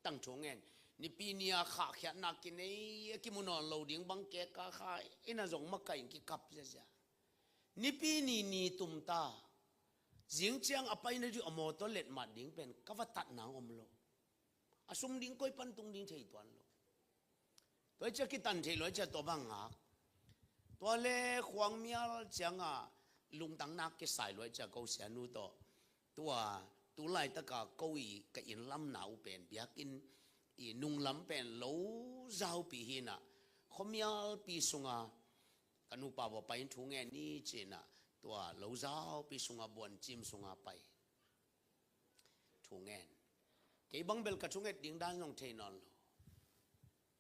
ตั้งถุงเงินนี่ปีนี้ขาแขนนักกินไอ้กิมุนอนโลดิ้งบังเกะกาขายไอ้น่าจงมักไก่กิกับเสียนี่ปีนี้นี่ตุ่มตาจิงเชียงอภัยในที่อมตัวเล็ดมาดิ้งเป็นกวัตัดหนังอมโลอาสมดิ้งก้อยปันตุงดิ้งเทยตัวนโลตัวเจ้ากิตันเทลอยเจ้าตัวบังหักตัวเล่ขวางเมียจังอ่ะลุงตั้งนักก็ใส่ลอยเจ้าเขาเสียนูตัวไล่ตะกาเขาอีกอินลำหนาวเป็นเบียกินอีนุ่งลำเป็นโลเจ้าปีหินะเขาเมียปีสุงากันุปาวไปทุ่งเงินนี่เจน่ะตัวโลเจ้าปีสุงาบวนจิมสุงาไปทุ่งเงินเกี่ยบังเบลกับทุ่งเงินดิ่งด้านลงเทนอน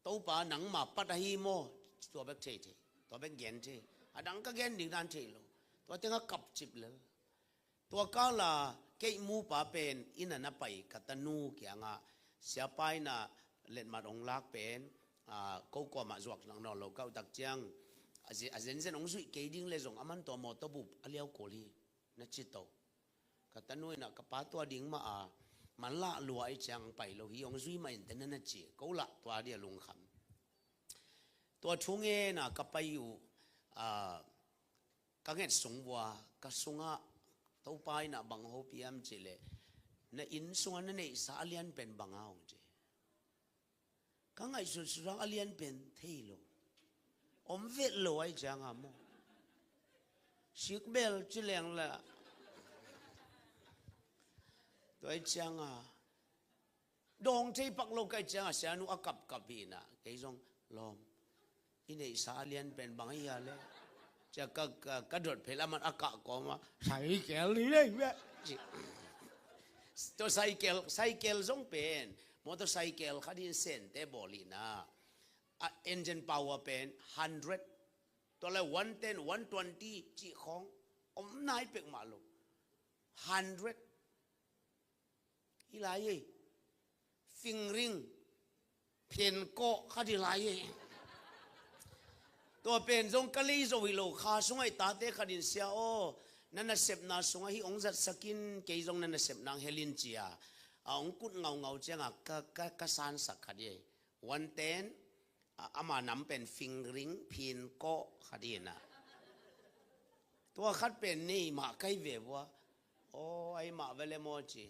ตัวป่าหนังมาปัตหิโมตัวเบกเทตัวเบกเกนเทอดังก็เกนดิ่งด้านเทโลตัวเต็งกับจิบเลยตัวก้าละเกี่ยมูป่าเป็นอินันไปกัตนูเกี่ยงอ่ะเสียไปน่ะเล่นมาองลักเป็นก็กว่ามาจวกหลังนอนเราเก้าตักเจียงอาเซนเซนองสุยเกี่ยดิ่งเลยส่งอามันตัวมอตบุบอเลียวโกลีนัจิตโตกัตนูน่ะกับป้าตัวดิ่งมามันละลวยจังไปเราหิองซุยไม่เห็นแต่นั่นจีก็ละตัวเดียลุงคำตัวทุ่งเงินก็ไปอยู่ก็เงินสงวัวก็สงะตัวไปน่ะบังโฮพีเอ็มจีเลย na insungan na sa alian pen bangaw je kangay surang alian pen thelo vet lo ay jang amo sikbel chileng la to ay jang dong tay paklo kay jang siya nu akap kapina kay song lom ine sa alian pen bangaya leจะกระโดดเพลามันอากาศก็มาไซเคิลนี่เลยแม่ตัวไซเคิลส่งเป็นมอเตอร์ไซเคิลขัดยินเซนเตบอลีน่าเอนจินพาวเวอร์เป็น100ตัวละ110 120จีของนายเป็กมาลู100อีไรฟิงริงเพนโกขัดยิไรตัวเป็นทรงกะลีโซวิโลคาสงไอตาเตขัดินเสียโอนั่นน่ะเสพนาสงไอฮิองจัดสกินเกยทรงนั่นน่ะเสพนางเฮลินเจียองกุดเงาเจ้ากะสานสักขัดเยวันเต้นอามานำเป็นฟิงริงพินโกขัดเยนะตัวขัดเป็นนี่มาไกเววะโอ้ไอมาเวเลโมจี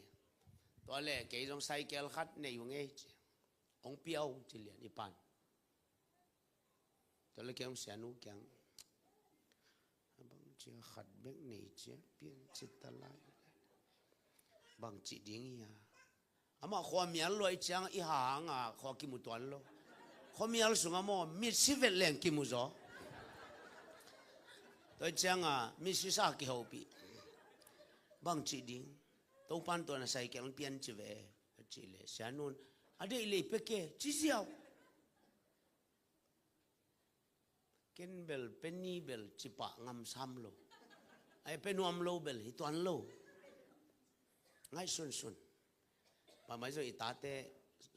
ตัวเล่เกยทรงไซเคิลขัดในยุงเอจีองเปียวจิเลียนอีปันตัวเล็กยังเสียนุกยังบางทีขัดเบกนี่เจ้าเปลี่ยนจิตตะไลบางจีดิ้งยาอามาความมีอะไรจังอีหางขอกิมุตันโลความมีอะไรสุงามอมีสิเวลแรงกิมุจอตัวจังมีสิสากิฮอปีบางจีดิ้งตัวปันตัวน่ะใส่แกงเปลี่ยนจีเวจีเลเสียนุนอะไรเลยเปกเกจีเสียวเกนเบลเป็นนี่เบลจิปะงำซ้ำโลไอเป็นวมโลเบลฮิตวันโลง่ายสุนปะไม่ใช่อิตาเต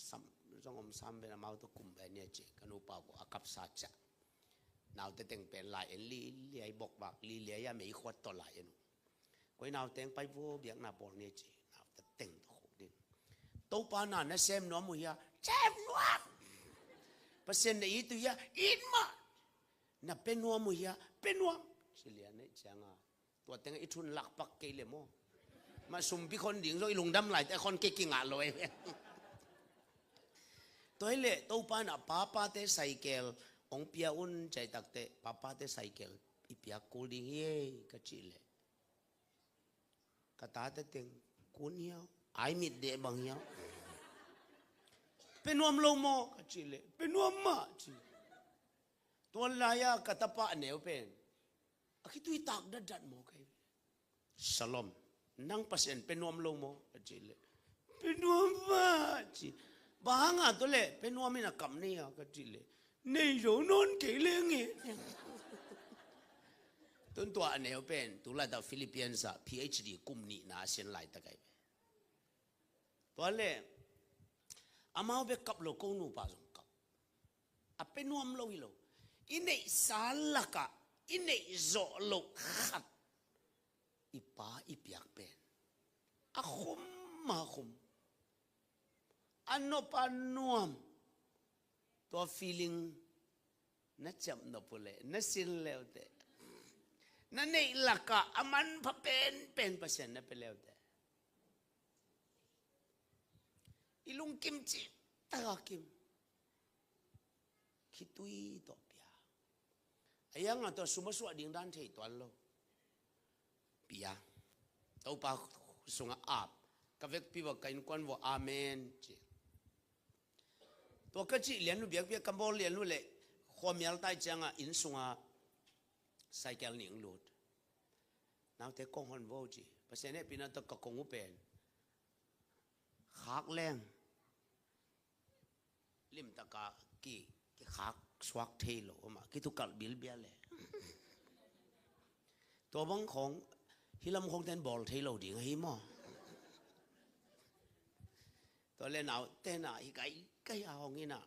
ซ้ำจงอมซ้ำเป็นมาตัวกุมแบบนี้เจกันอุปาอากับสัจจะนาวเตเต็งเป็นลายเอลีลีไอบอกบักลีเลียยาไม่ขวดตัวลายนุก็นาวเต็งไปวัวเบียงนาบอลเนี่ยเจนาวเตเต็งตัวขุดินตัวปานาเนี่ยเซมนัวมุยาเซมนัวเปอร์เซ็นต์ในตัวyaอินมาน่ะเป็นนัวมุยาเป็นนัวสิเลียนเนี่ยจังตัวเต็งอิทุนหลักปักเกลเลยมั้งมาสุ่มพี่คนดิ่งrồiลุงดำไหลแต่คนเก่งๆเลยตัวเล่ตัวป้าน่ะป้าเตะไซเคิลองเปียอุ่นใจตักเตะป้าเตะไซเคิลอีเปียกูดิ่งเย่ก็จิเล่กระตาเตะเต็งกูเนี้ยไอมิดเดบังเนี้ยเป็นนัวมโลโมก็จิเล่เป็นนัวมาจิตัวลายกระตาป้าเหนียวเป็นอาคิดตุยตักดัดโมกันสลอมนั่งพัศน์เป็นนัวมโลโมก็จิเล่เป็นนัวมาจิบางตัวเล่เป็นนัวมินักกำเนี่ยก็จิเล่ในโรงนอนเกลียงเงี้ยตัวอันเหนียวเป็นตัวลายจากฟิลิปปินส์ PhD กุมนี่น่าเสียนไหลตะไกตัวเล่อามาเอาไปกับโลกนู้ป่าสงกับเป็นนัวมโลวิโลอินเนสาลกะอินเนโซโลขัดอีป้าอีเปียกเป็นอาคุมมาคุมอันนปานนวมตัว feeling นัดจำนบเลยนัดสินเลวเตนั่นเองหลักกะอามันพะเป็นเปอร์เซ็นต์นั่นเป็นเลวเตอีลุงกิมจิตากิมคิดตุยต่อเปียไอ้ยังตัวสมสวดิ่งด้านเทตัวโลเปียตัวปาสุงอาบกับเวกปีว่ากันกวนว่าอาเมนตัวก็จีเรียนรู้เบียกกันบอลเรียนรู้เลยความมีอะไรจังอินสุงไซเคิลหนิงลุดน้าเตะกงฮันโวจีเพราะฉะนั้นปีนั้นตะกกงอุเป็นขากแรงลิมตะกากี่ขากสวักเทโลมาคิดทุกกัลบิลเบียเลยตัวบังของฮิลำของเต้นบอลเทโลดิ่งฮิมอตัวเล่นเอาเต้นอีกไก่เอางี้นะ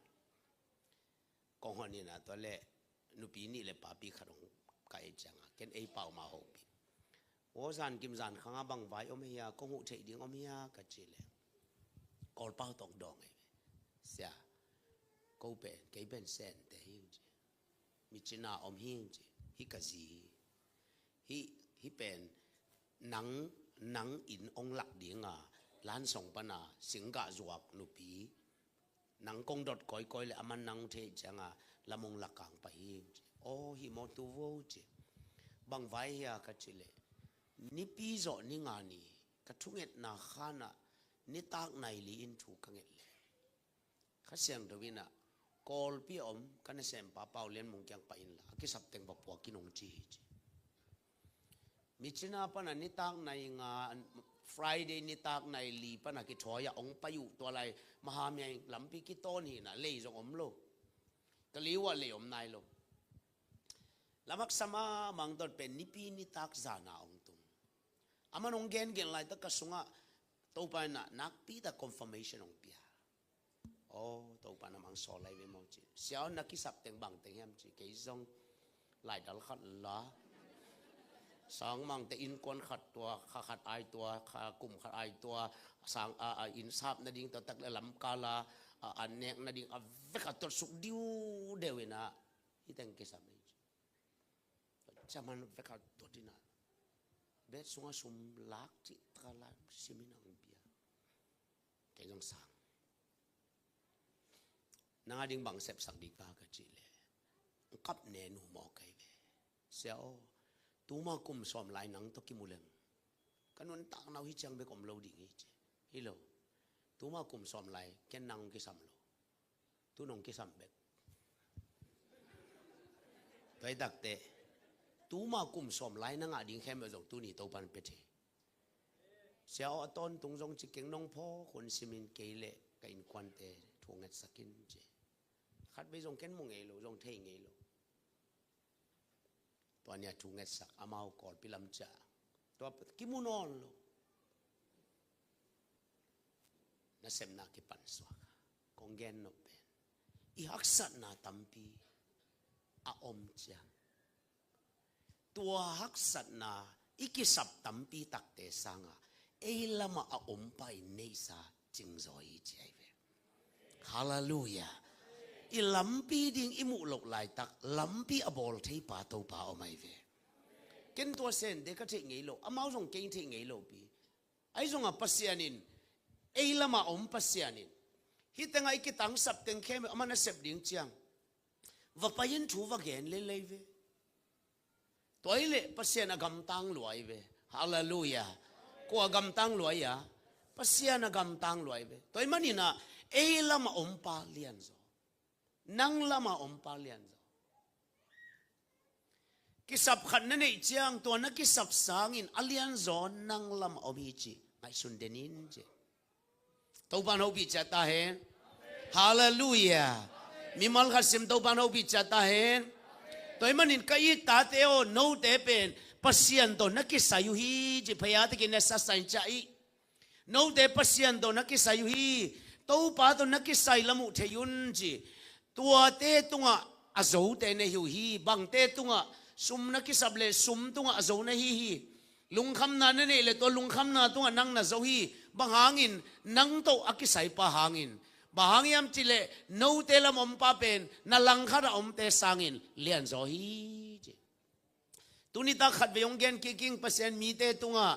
กองฮันนี่นะตัวเล่นุปีนี่เลยป้าปีขนมไก่จังเกินไอเป่ามาหกปีโอ้สันกิมสันข้างบังไว้อเมียกงหูเฉยดิ่งอเมียกัจจิเลยกอลเป้าตองดองไงเสียกูเป็นเกยเป็นเซนแต่ฮิวจีมิจินาอมฮิวจีฮิกะซีฮิเป็นหนังอินองหลักดิ่ง lan song pana singga zuak nupi nang kong dot koi koi le aman nang the changa lamong lakang pa hi o hi mo tu vo che bang vai ya ka chile ni pi zo ni nga ni ka thunget na khana ni tak nai li in thu kanget le kha siang do wina kol pi om kan sem pa pau len mong kyang pa in la ki sap teng ba po ki nong chi mi china pa na ni tak nai nga Friday ni tak nai li pa na ki thoya ong pa yu to lai maha myai lampi ki ton hi na le jong om lo ka liwa le om nai lo lamak sama mang dot pen ni pi ni tak za na ong tung aman ong gen lai ta ka sunga to pa na nak pi da confirmation ong pia oh to pa na mang so lai ve mo chi siao na ki sap teng bang teng hem chi ke zong lai dal khat la sang mang te in kon khat tua kha khat ai tua kha kum khat ai tua sang in sap na ding to tak lam kala an nek na ding a veka tor suk diu dewena hiteng ke sam chaman veka to dina bet sunga sum lak chi kala simina umpia ke jong sang nanga ding bang sep sak dik pa ka chi le kap ne nu mo kai ve siao tuma kum som lai nang to ki muleng kanun tak nau hi chang be kom lo ding hi hi lo tuma kum som lai ken nang ki sam lo tu nong ki sam bek kai dak te tuma kum som lai nang a ding khem zo tu ni to pan pe the xiao aton tung jong chi keng nong pho khon simin ke le ka in kwan te thungat sakin che khat be jong ken mong e lo jong thei nge loตัวเนี่ยถูกเงสักอามาก่อนพิลำจ่าตัวกิมุนอนโลนั่นเสมนากิปันสวากกงเกนนบเป็นอีฮักษณะตัมปีอาอมจ่าตัวฮักษณะอีกิสับตัมปีตักเตสังะเอลมาอาอมไปเนซ่าจิงจอยใจเวฮาเลลูยาอีลำปีดิ่งอิมุลกลายตักลำปีอบอลที่ป่าตัวป่าเอาไม่เวเกินตัวเส้นเด็กก็เทงไงโลอามาส่งเก่งเทงไงโลปีไอ้ส่งอ่ะปัสยานินไอ้ละมาอมปัสยานินฮิตงไอ้กิตังสับตึงเข้มอามันเสพดิ่งจังว่าไปยินถูว่าเกนเลยเวตัวไอ้เล่ปัสยานะกำตังรวยเวฮาเลลูยากัวกำตังรวยอ่ะปัสยานะกำตังรวยเวตัวไอ้มันนี่นะไอ้ละมาอมปาเลียนโซnang lama ompalian zo kisap khan na nei chiang to na kisap sangin alian zo nang lama omichi ngai sundenin je to ban ho bi chata hen hallelujah mimal khasim to ban ho bi chata hen toy manin kai ta te o no te pen pasian to na kisayu hi je phaya te kin sa sain chai no te pasian to na kisayu hi to pa to na kisai lamu theyun jiตัวเตตุงะอาโจเตเนหิวฮีบังเตตุงะซุมนักสับเลซุมตุงะอาโจเนฮีฮีลุงคำนาเนเนเลตัวลุงคำนาตุงะนังนาโจฮีบังหางินนังโตอากิไซปะหางินบางยามจิเลนูเตละมอมปาเป็นนาลังคาราอมเตสังินเลียนโจฮีตุนิตาขัดเวงเกนกิกิงเปอร์เซ็นต์มีเตตุงะ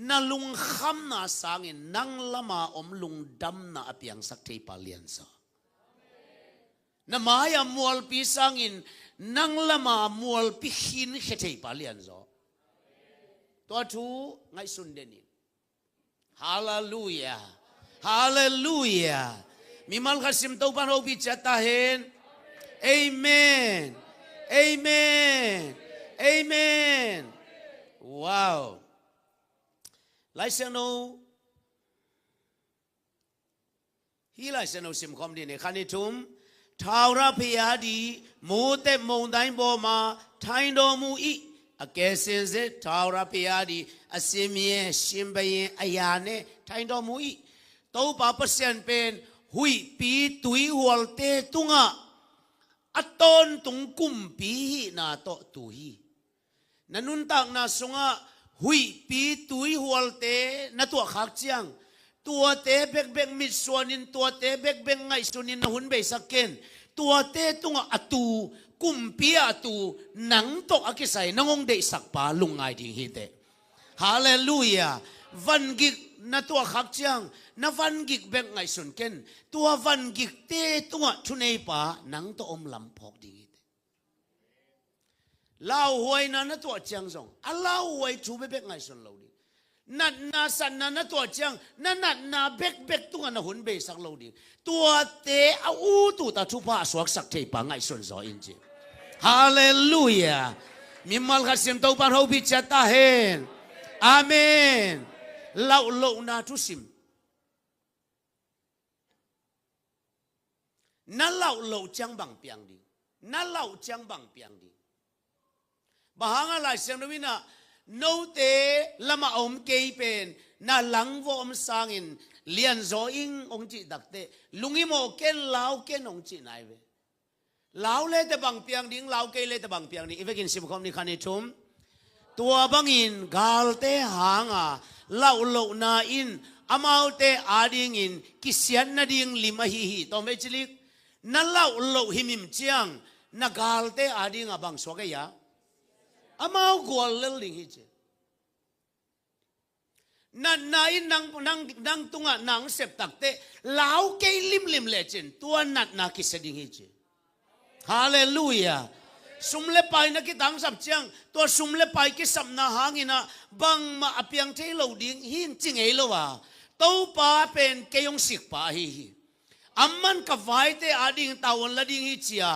นาลุงคำนาสังินนังละมาอมลุงดำนาอเปียงสักเทปาเลียนโจna maya mual pisangin nang lama mual pihin khetei palian zo to thu ngai sundenin hallelujah hallelujah mimal khasim to ban ho bi chata hen amen amen amen wow lai sang no hi lai sang no sim khom di ne khani thumท้าวราพยาดีมูเตมงไดบอมาไทยโดมูอีอเกเซนเซท้าวราพยาดีอเซมีชิมเบยอายาเนไทยโดมูอีตัวปาปเซียนเป็นหุยปีตุยหัวเตตุงะอัตตนตุงกุมปีนาโตตุยนันุนตักนาสงะหุยปีตุยหัวเตนาตัวขักเจียงตัวเตเบกเบกมิดส่วนนินตัวเตเบกเบกไงส่วนนินหุ่นเบสักเกนตัวเตตุงอตูกุมปีอตูหนังตกอากิไซนงงเดสักปาลุงไงดิ่งฮิเตฮาเลลูยา văn gik na tua khắc chang na văn gik bek ngai sun ken tua văn gik te tua thu nei pa nang to om lam phok ding lao huai na tua chang zong a lao huai thu bek ngai sun lo ding na san na tua chang na bek tua na hun be sak lo ding tua te a u tu ta thu pa suak sak thei pa ngai sun zo in ji hallelujah mi mal khasim to pan ho bi cha ta hen amen lau lo na thu sim na lau lo chang bang piang di na lau chang bang piang di bahanga lai sem no wina no te lama om ke pen na lang vo om sangin lian zo ing ong chi dak te lungi mo ken lau ken ong chi nai ve lau le te bang piang ding lau ke le te bang piang ni ivekin sim khom ni khani thum tua bangin gal te hanga lau lo na in amau te ading in kisian na ding lima hi to me chilik na lau lo himim chiang na gal te ading abang so ya amau gol lel ding hi che na in nang tunga nang sep tak te lau ke lim le chen tua nat na kisading hi che hallelujah sumle pai na ki dang sap chiang to sumle pai ki sam na hangina bang ma apiang thei lo ding hin ching ei lo wa to pa pen ke yong sik pa hi amman ka vai te ading tawon la ding hi chia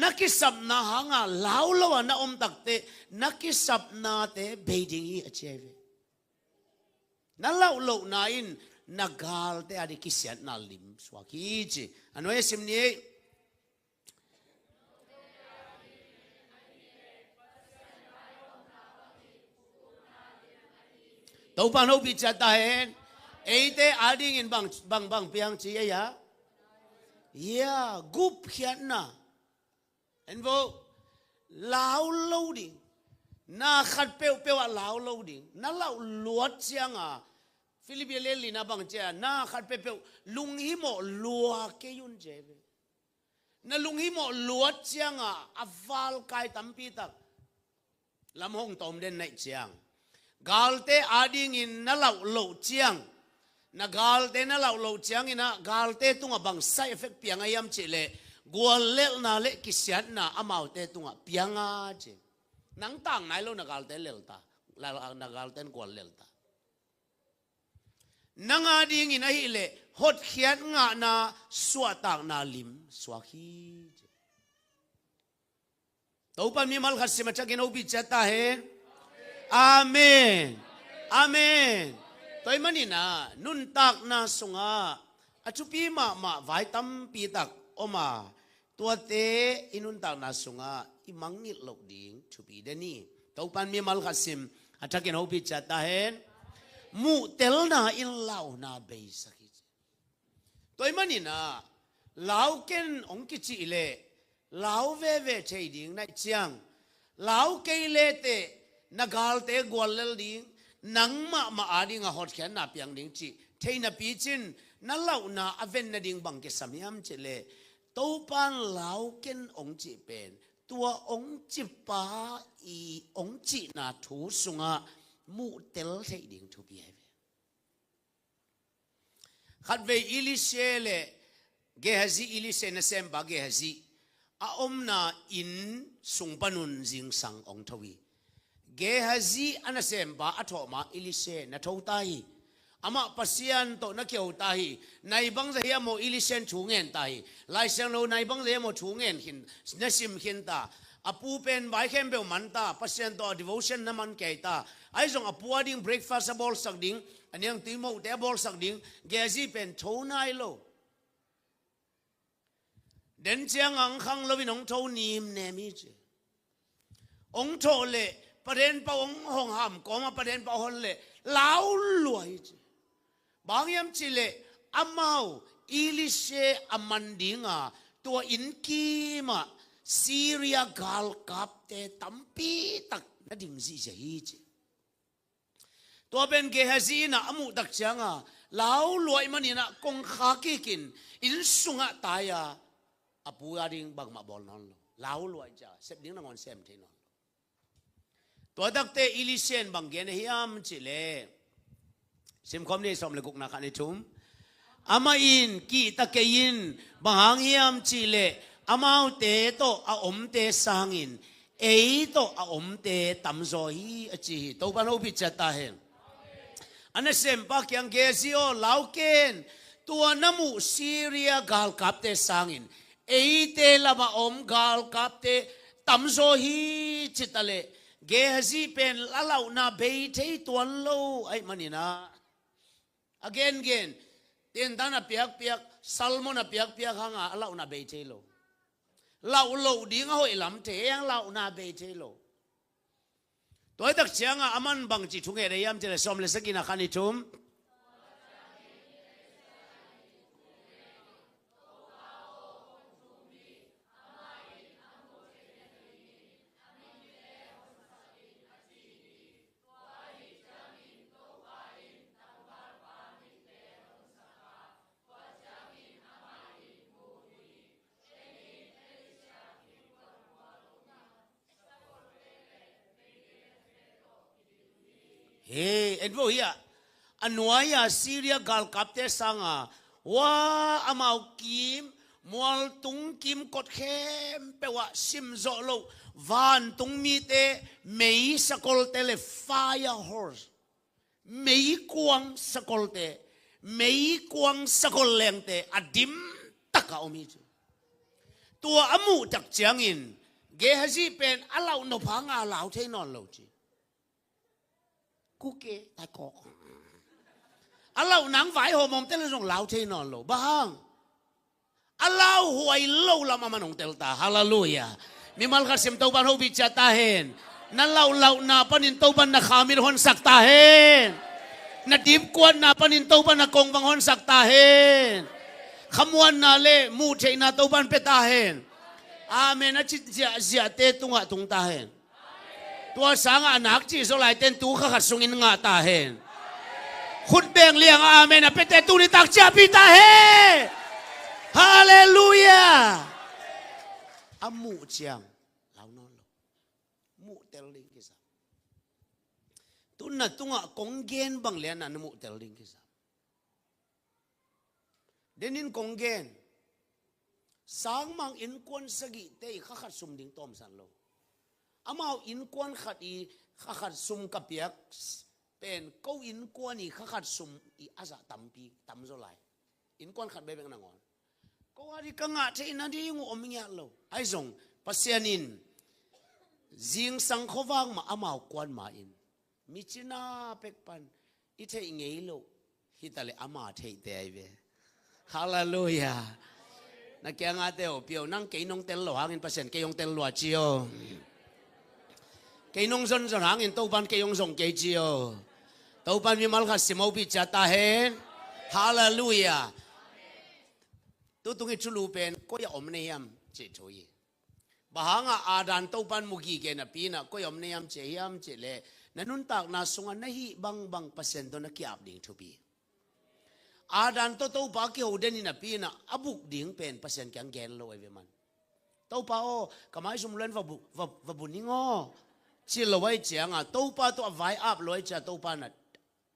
na ki sap na hanga lao lo na om tak te na ki sap na te be ding hi acheve na lao lo na in na gal te adi ki siat na lim swaki chi anoy sim ni tàu pan hậu bị chặt tahen, ấy thế ading in bang piang chi ya, yeah, gup hian na, anh vô, lao lâu đi, na khát peu à lao lâu đi, na lao luat chiang à, Philippines lên lina bang chia, na khát peu lung hi mo lua ke yun jeve, na lung hi mo luat chiang à, aval kai tampi tak, lam hong tom den nai chiang. Galte ading in na lau lo chiang na galte na lau lo chiang ina galte tunga bang side effect pianga yam chile gwal lel na le kisiat na amau te tunga pianga che nang tang nai lo na galte lelta la na galte gwal lelta nang ading ina hi le hot khiat nga na suwa tang na lim swahi to pan mi mal khasima chakin obi chata he amen amen toy manina nun tak na sunga achupi ma vai tam pi tak oma tua te inun tak na sunga imangit lok ding chupi deni to pan mi mal khasim atakin hopi chata hen mu tel na in lau na be sakhi toy manina lau ken ong ki chi le lau ve chei ding na chiang lau ke le te nagal te gwalel ding nang ma ading a hot khan na piang ding chi theina pi chin na lau na aven na ding bang ke samyam chele to pan lau ken ong chi pen tua ong chi pa i ong chi na thu sunga mu tel thei ding thu pi ave khat ve ilise le gehazi ilise na sem ba gehazi a om na in sung panun jing sang ong thawi Gehazi anasem ba athoma ilise na thoutai ama pasian to na kyau tai nai bang zahia mo ilisen chungen tai lai sang lo nai bang zahia mo chungen hin nasim hin ta apu pen bai khem be man ta pasian to devotion na man ke ta ai jong apu ading breakfast bol sak ding aniang timo te bol sak ding Gehazi pen thonai lo den chiang ang khang lo winong tho nim ne mi che ong tho le Paren pa ong hong ham koma paren pa hon le lau luai chi bang yam chile amau ilise amandinga to inki ma Syria gal kap te tampi tak na ding si hi chi to ben Gehazi na amu tak changa lau luai manina kong khaki kin in sunga taya apu ading bang ma bol non lau luai cha sep ding na ngon sem the non to dak te ilisen bang gen hiam chile sim khom ni som le guk na khan ni thum ama in ki ta ke in bahang hiam chi le amau te to a om te sangin ei to a om te tam zo hi a chi to ban ho bi cha ta hen ana sem pa kyang ge sio lauken tua namu Syria gal kap te sangin ei te lama om gal kap te tam zo hi chitale ge hazi pen lalau na be thei tuan lo ai manina again ten dana piak salmon a piak hanga alau na be thei lo lau lo ding hoi lam te yang lau na be thei lo toy tak chianga aman bang chi thunge re yam chele som le sakina khani thum hey envo hiya anuaya Syria gal kapte sanga wa amau kim mual tung kim kot khem pewa sim zo lo van tung mi te mei sakol tele fire horse mei kuang sakol te mei kuang sakol leng te adim taka omi chu tua amu tak chiangin ge haji pen alau no phanga lau the non lo chi kuke tai ko alau nang vai ho mom tel rong lau the non lo bang alau huai lo la mama nong tel ta hallelujah mi mal kha sim to ban ho bi cha ta hen na lau na panin to ban na khamir hon sak ta hen na dim kwan na panin to ban na kong bang hon sak ta hen khamwan na le mu the na to ban pe ta hen amen a chi zia te tunga tung ta hen tua sang anak chi so lai ten tu kha khat sungin nga ta hen khut beng liang amen a pe te tu ni tak cha pi ta he hallelujah amu chiang lau non lo mu tel ling ki sa tu na tunga kong gen bang lian na mu tel ling ki sa denin kong gen sang mang in kwan sagi te kha khat sum ding tom san lo amao in kwan khat i kha khat sum kapiak pen ko in kwan i kha khat sum i asa tampi tam zo lai in kwan khat be beng na ngon ko ari ka nga the na di ngu om nya lo ai zong pasianin jing sang khowang ma amao kwan ma in michina pekpan i the ngei lo hitale ama the te ai ve hallelujah na kya nga te o pio nang ke nong tel lo hangin pasien ke yong tel lo chio ke nong zon zon hangin to ban ke yong zong ke chio to ban mi mal kha simo bi cha ta hen hallelujah tu tung chulu pen ko ya om ne yam che thoi bahanga adan to ban mugi ke na pina ko yom ne yam che le nanun tak na sunga nahi bang pasien do na kiap ding thu bi adan to pa ki hoden ina pina abuk ding pen pasien kyang gen lo eve man to pa o kamai sum len va buningo chi lo wai chianga to pa to vai up loi cha to pa na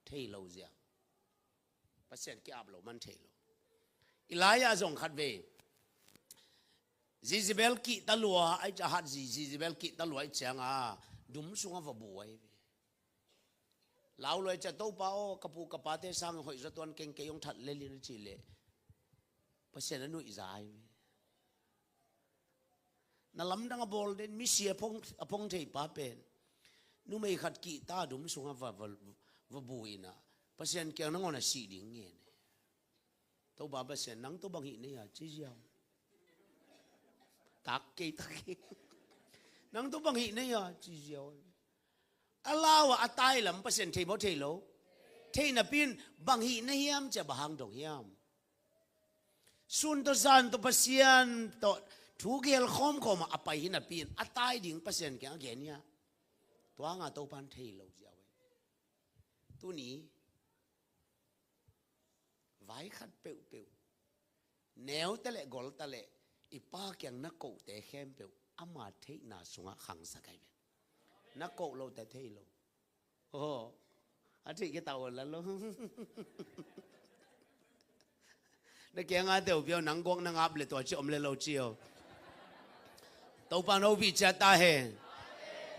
thei lo zia pasien ki up lo man thei lo ilaya zong khat ve Jezebel ki talua ai cha hat Jezebel ki talua ai chianga dum sunga va buai lau loi cha to pa o kapu kapate sang hoi zatuan keng ke yong that le lin chi le pasien anu izai na lam dang bol den mi sia apong thei pa pen nu mei khat ki ta dum sunga va buina pasien kyang nang ona si ding nge to ba pasien nang to bang hi ne ya chi jiao tak ke nang to bang hi ne ya chi jiao alawa atai lam pasien thei bo thei lo thei na pin bang hi na hiam cha bahang dong hiam sun to zan to pasien to thu gel khom khom apai hi na pin atai ding pasien kya gen ya to nga to pan thei lo jawe tu ni vai khat peu neo tale gol tale ipa kyang na ko te khem peu ama thei na sunga khang sa kai na ko lo te thei lo oh Ati cái tàu là lo nó kia ngã đều biểu nắng quang nắng áp lên tuổi chậm lên lâu chiều tàu pan hậu bị chặt ta hè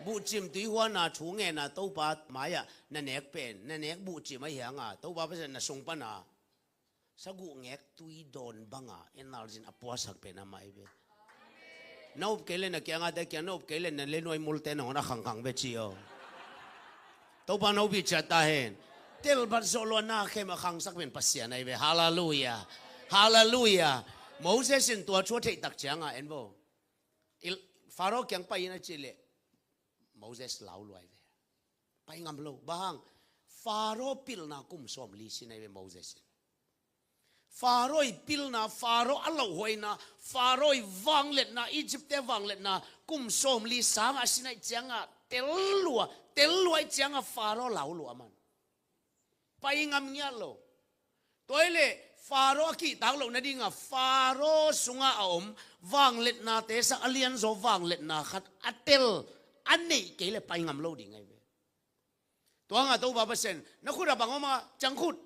bu chim tùy hoa na chú nghe na tàu pa mày à na nẹt pen na nẹt bu chim mấy hàng à tàu pa bây giờ na sung pan à sao gu nẹt tùy đòn băng à en nào xin apua sak pen à mày về nấu cái lên na kia ngã đây kia nấu cái lên na lên nuôi mul tên nó khăng khăng về chiều tàu pan hậu bị chặt ta hè tel bat zolo na khe ma khang sak pen pasya này về hallelujah hallelujah Moses sin tua chúa thầy đặc chẳng à em vô Pharaoh kyang pai na chile Moses lau luai ve pai ngam lo bang Pharaoh pil na kum som li sin ai ve Moses Pharaoh pil na Pharaoh alo hoi na Pharaoh wang let na Egypt te wang let na kum som li sang a sin ai chang a tel lua chang a Pharaoh lau lua man pai ngam nya lo toile Pharaoh ki tang lo na dinga Pharaoh sunga aom wang let na te sa alian zo wang let na khat atel anei ke le pai ngam lo ding ai ve to nga to ba percent na khura bangoma changkhut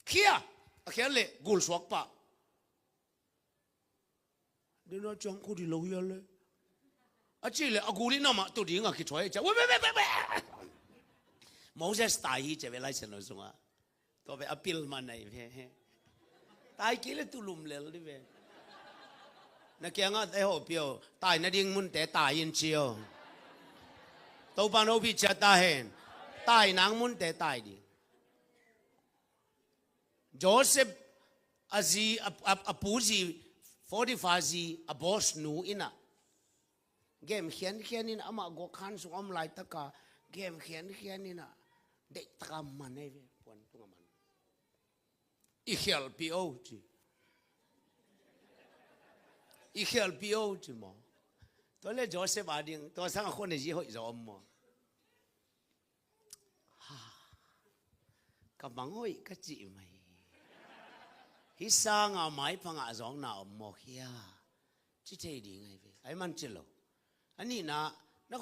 khia akhia le gul swak pa de no changkhut di lo ya le achi le aguli na ma to dinga ki choi cha we Moses tai hi che ve lai chen no sunga to ve apil man nei ve tai ki le tulum le di ve na kia ngã tại hồ biểu tại na điên muốn té tại yên chiều tàu ban ô bị chặt ta hèn tại nang muốn té tại đi Joseph azi apuzi 45 zi abos nu ina game khian ina ama go khan su om lai ta ka game khian ina de takam man ai ve pon tunga man I khel pio chi I khel pio chi mo to le Joseph ading to sang khon ji hoi zo mo ka bangoi ka chi mai hi sang a mai phanga zong na mo khia chi thei di ngai ve ai man chi lo ani na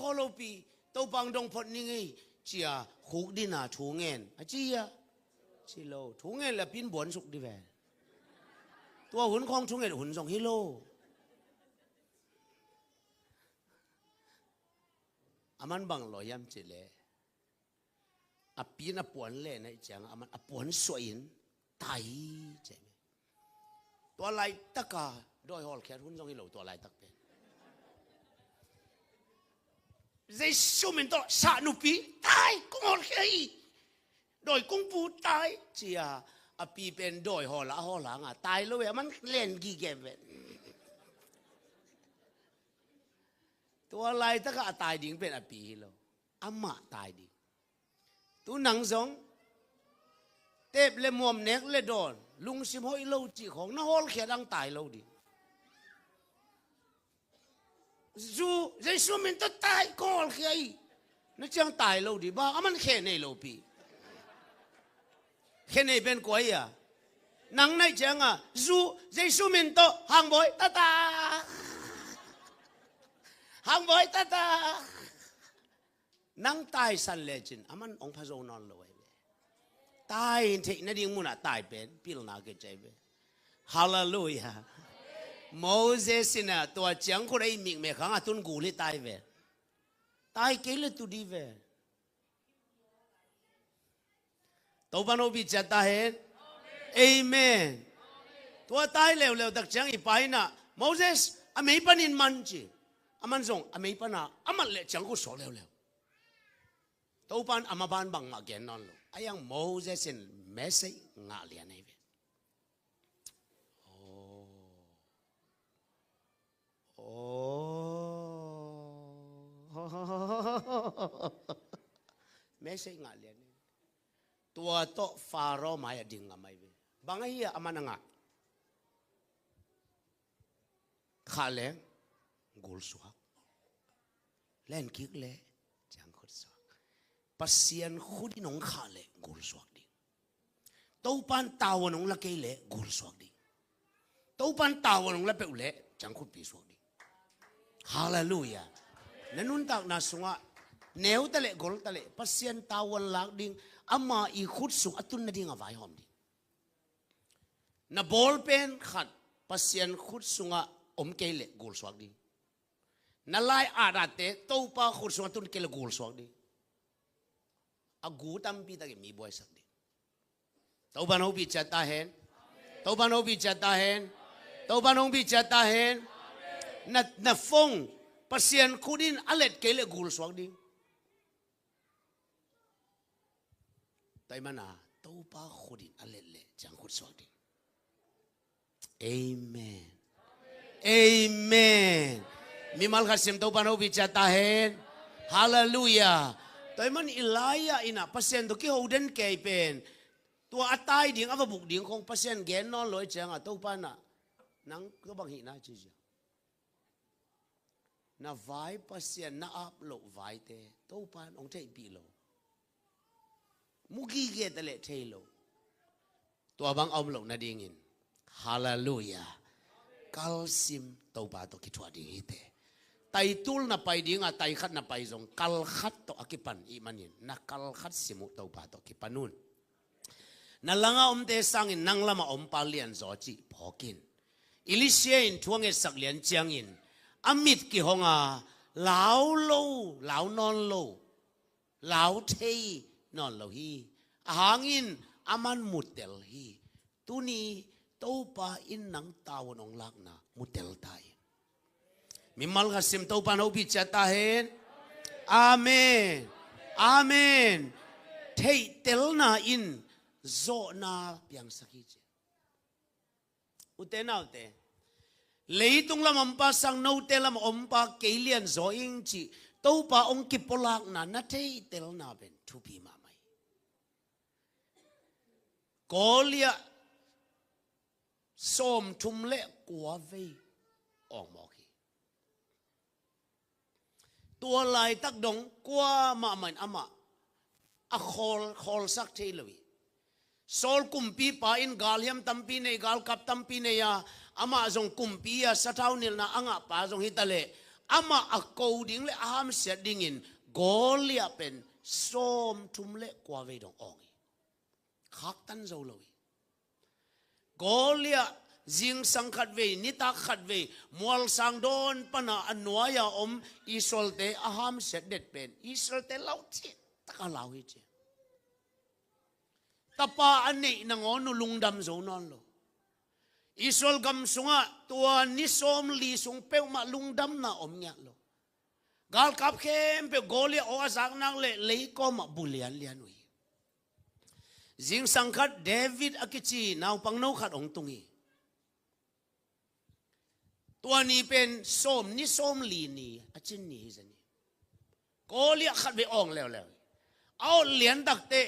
kholo pi to bang dong phot ni ngai chia khu di na thu ngen a chi ya chi lo thu ngen là pin bon suk di ve tua hun khong thu ngen hun zong hi lo aman bang lo yam chile apin apuan le na chang aman apuan soin tai che to lai taka doi hol kher hun jong hi lo to lai tak pe zai sumin to sa nu pi tai kong hol khei doi kong pu tai chia api pen doi hol la nga tai lo we man len gi ge veตัวลายตะกะตายดิ่งเป็นอปีโลอามาตายดิ่งตัวหนังสองเต็บเลมวมเน็กเลดอนลุงสิมหอยโลจีของน้าฮอลเขียดังตายโลดิ่งจูใจสู้มันต้องตายก็ฮอลเขียนั่นจังตายโลดิ่งบ้าอามันแค่ในโลปีแค่ในเป็นกวยอ่ะหนังในจังอ่ะจูใจสู้มันต้องห่างบ่อยตาhàng với ta nang tai san legend aman ong pha zo non lo we tai thei na ding muna tai pen pil na ke chai be hallelujah Moses ina to chang ko dai ming me khang atun gu li tai ve tai ke le tu di ve to ban bi cha ta he amen to tai leo dak chang I pai na Moses amei panin man chi aman zong amei pana aman le chang ko so leo to pan amaban bang ma gen non lo ayang Moses in message nga lian nei ve message nga lian nei tua to Pharaoh mai ding ngamai ve bangai amana nga khale gol suak len kik le chang khot suak pasien khudi nong khale gol suak ding to pan taw nong la ke le gol suak ding to pan taw nong la pe le chang khut pi suak ding hallelujah nanun tak na sunga nếu ta lệ gol ta lệ pasien tawal lak ding ama I khut sung atun na ding avai hom ding na ball pen khat pasien khut sunga ke lệ gol swak ding na lai arate to pa khut sung atun ke lệ gol swak ding agu tam pi ta ke mi boy sak ding to ban ho bi chata hen to ban ho bi chata hen to ban ho bi chata hen na phong pasien khudin alet ke lệ gol swak ding tay mana tau pa khudin alele chang khut swak ding amen amen mi mal khasim tau pa no bi chata hen hallelujah tay man ilaya ina pasien to ki hoden ke pen tua atai ding ava buk ding khong pasien gen non loi chang a tau pa na nang ko bang hi na chi na vai pasien na up lo vai te tau pa ong thei pi lo mugi ge tale thelo tua bang om lo na dingin hallelujah kalsim to ba to ki thwa ding ite tai tul na pai ding a tai khat na pai jong kal khat to akipan I manin na kal khat simu to ba to ki panun na langa om te sangin nang lama om palian zo chi phokin ilisien thuang e sak lian chiang in amit ki honga lao lo lao non lo lao thei non lo hi hangin aman mutel hi tuni topa in nang tawon ong lak na mutel tai mimal khasim topa no bi chata hen amen amen thei tel na in zo na piang saki che uten autte leitung lam ampa sang no telam ompa kelian zo ing chi topa ong kipolak na thei tel na ben thu pi ma Kolia som thum le kwa ve ong mo ki tua lai tak dong kwa ma man ama a khol sak thei lowi sol kumpi pa in gal hiam tampi nei gal kap tampi nei ya ama zong kumpi ya sathau nil na anga pa zong hitale ama a ko ding le aham se ding in golia pen som thum le kwa ve dong ong khak tan zo lo golia jing sang khat ve ni ta khat ve mual sang don pana anwaya om isol te aham set det pen isol te lau chi taka lau hi che tapa ane nangon lungdam zo non lo isol gam sunga tua ni som li sung pe ma lungdam na om nya lo gal kap khem pe golia o azak nang le ko ma bulian lian wi Jing sangkat David akichi nau pang nau khat ong tungi tua ni pen som ni som li ni achin ni zani kolia khat be ong lew lew au lian dak te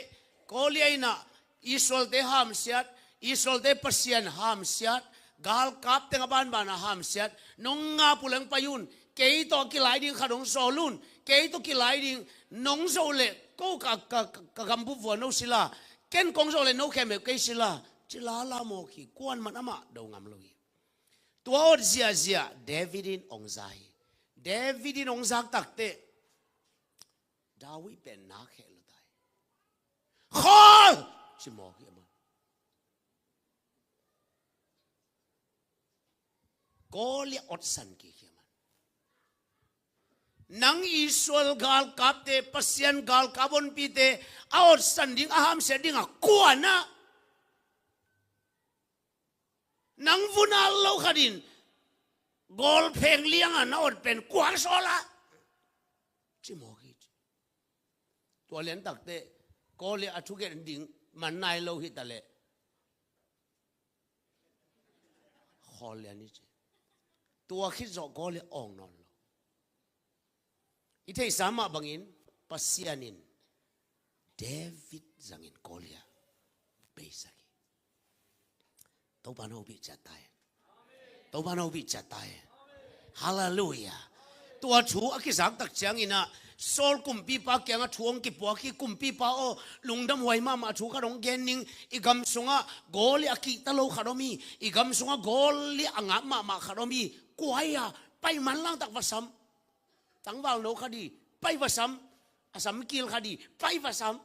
kolia ina isol te ham siat isol te pasien ham siat gal kap te ban ban ham siat nong nga pulang payun kei to ki lai ding khadong solun kei to ki lai ding nong zo le ko ka gambu vo no sila ken kong zo le no khem ke sila chila la mo ki kwan man ama do ngam lo tua zia Davidin ongzai Davidin ongzak takte Dawi pen na khe lo dai khol chi mo ki ma goli ot san ki man nang isol gal kapte pasien gal kabon pite out standing aham setting a kuana nang vunal lo khadin gol pheng liang an out pen kwan sola chi mo ki to len takte gol a thu gen ding man nai lo hi tale khol ya ni chi tua khit zo gol ong non lo ithei sama bangin pasianin David zangin kolia beisaki to bano bi chatai to bano bi chatai hallelujah tua thu akisak tak changina sol kumpi pa kyanga thuang ki po ki kumpi pa o lungdam wai ma thu ka rong gening igam sunga goli aki talo kharomi igam sunga goli anga ma kharomi kuaya pai man lang tak wasam tangwal no khadi pai wasam asam kil khadi pai pasam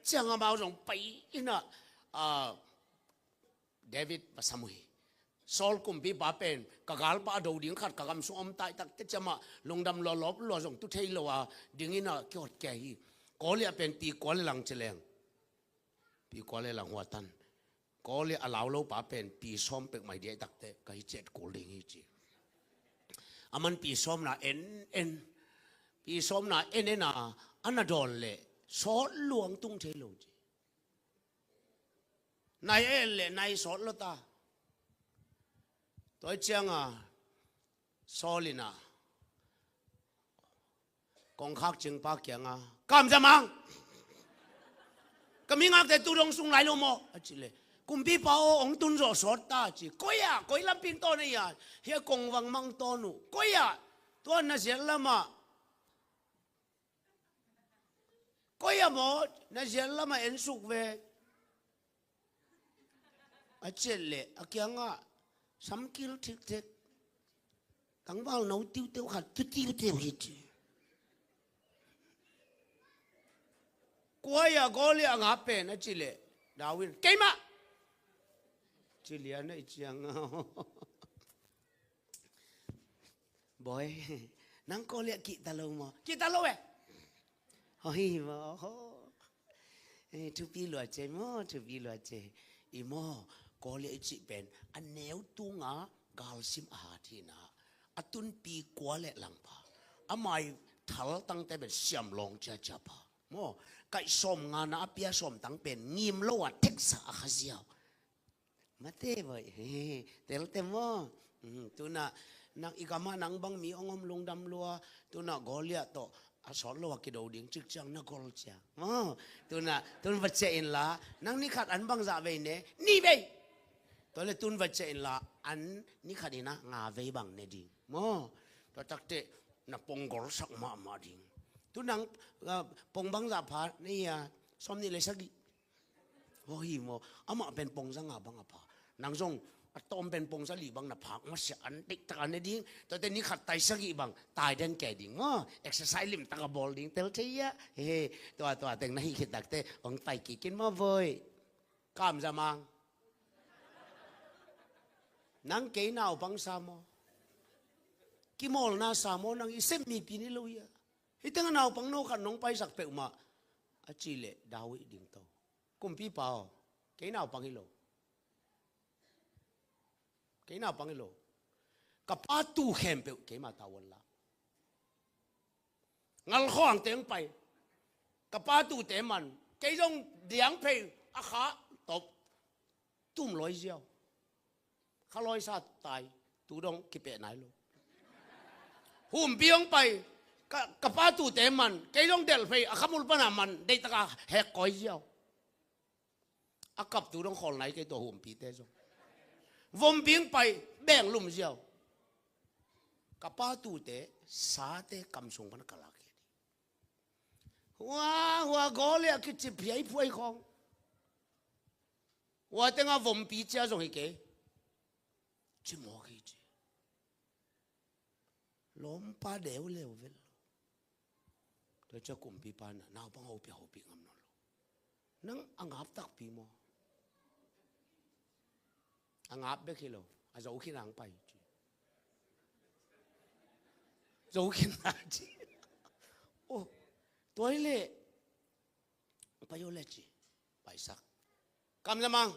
jangan mau dong pai ina David pasamui Saul kumpi bapen kagal pa do ding khat kagam som tai tak te chama lungdam lo lop lo jong tu thei lo wa dingina kyot ke hi kole pen pi kol lang cheleng pi kole lang watan kole alaw lo pa pen pi som pek mai dia tak te kai chet koling hi chi aman pi som na en pi som na en na anadol le so luang tung thei lo chi nai le nai so lo ta tôi chăng Solina con khác chừng ba kiang cầm ra mang cái miếng ác để tu đông sung lại luôn mo chỉ là cùng bị bao ông tuân rồi sót ta chỉ coi làm pin to này à hiện công vang mang to nu tôi nói gì lắm mà mo nói gì lắm mà em sụp về chỉ là kiang sắm kilo thiệt cắn vào nấu tiêu hạt tiêu hết quay có lẽ ngáp bền nó chỉ lệ đào viên cái mà chỉ lẽ này chẳng boy nắng có lẽ kỹ ta lâu vậy ôi mà thu pi lúa chế imo có lẽ chị bền anh nếu tu ngã gal sim thì na atun pi quá lẽ lăng pa amai thal tăng tay bền xiêm long cha pa mo cái som ngã na apia som tăng bền nghiêm lo Texas khaziao mate boy tel mo tu na nang igama nang bang mi ongom lungdam lua tu na golia to asol lo ki do ding chik chang na gol cha tu na tun vật che in la nang ni khat an bang za ve ne ni ve tôi là tuân vật chạy là ăn ní khá đi na ngà vây bằng này đi mò tôi chắc thế là bông gỗ sắc mà đi tôi năng bông băng giả phá này xóm này lấy sắc đi ôi mò mà bên bông ra ngà băng phá năng rong tôm bên bông ra lì băng là phá mà sẽ ăn đích ta này đi tôi tên ní khát tay sắc đi bằng tay đen kẻ đi mò exercise lim ta ball đi tel thế á tôi tên này khi đặc thế ông tay kỳ kiến mò vơi cảm ra mang nang kay nào bang samo kimol na samo nang isem mi piniluya itang nào bang no kan nong pai sak pe ma achile dawi ding to kumpi pao kay nào bang ilo kapatu khem pe kay ma tawon la ngal khoang teng pai kapatu te man kay jong diang pe akha top tum loi jiao khá loi sa tài tu đông kịp bẹ nái luôn hùm biếng bay cả ba tu tế man cái đông del phải khám một bên man đây ta hẹt coi giàu cặp tu đông khol nái cái tổ hùm pi tế rồi vôm biếng bay bèn lùm giàu cả ba tu tế sa tế cầm sung bên cả lạc hoa gõ lẹ cái chip hay phuay không hoa tiếng vôm pi chia rồi cái chỉ mua cái gì lom pa đều leo về tôi cho cùng pi pa nào bằng hậu pi ngâm nó nang ang áp tắc pi mo ang áp bé khi lo dấu khi nàng bay dấu khi nàng chi ô tôi lệ bay vô lệ chi bay sắc cầm ra mang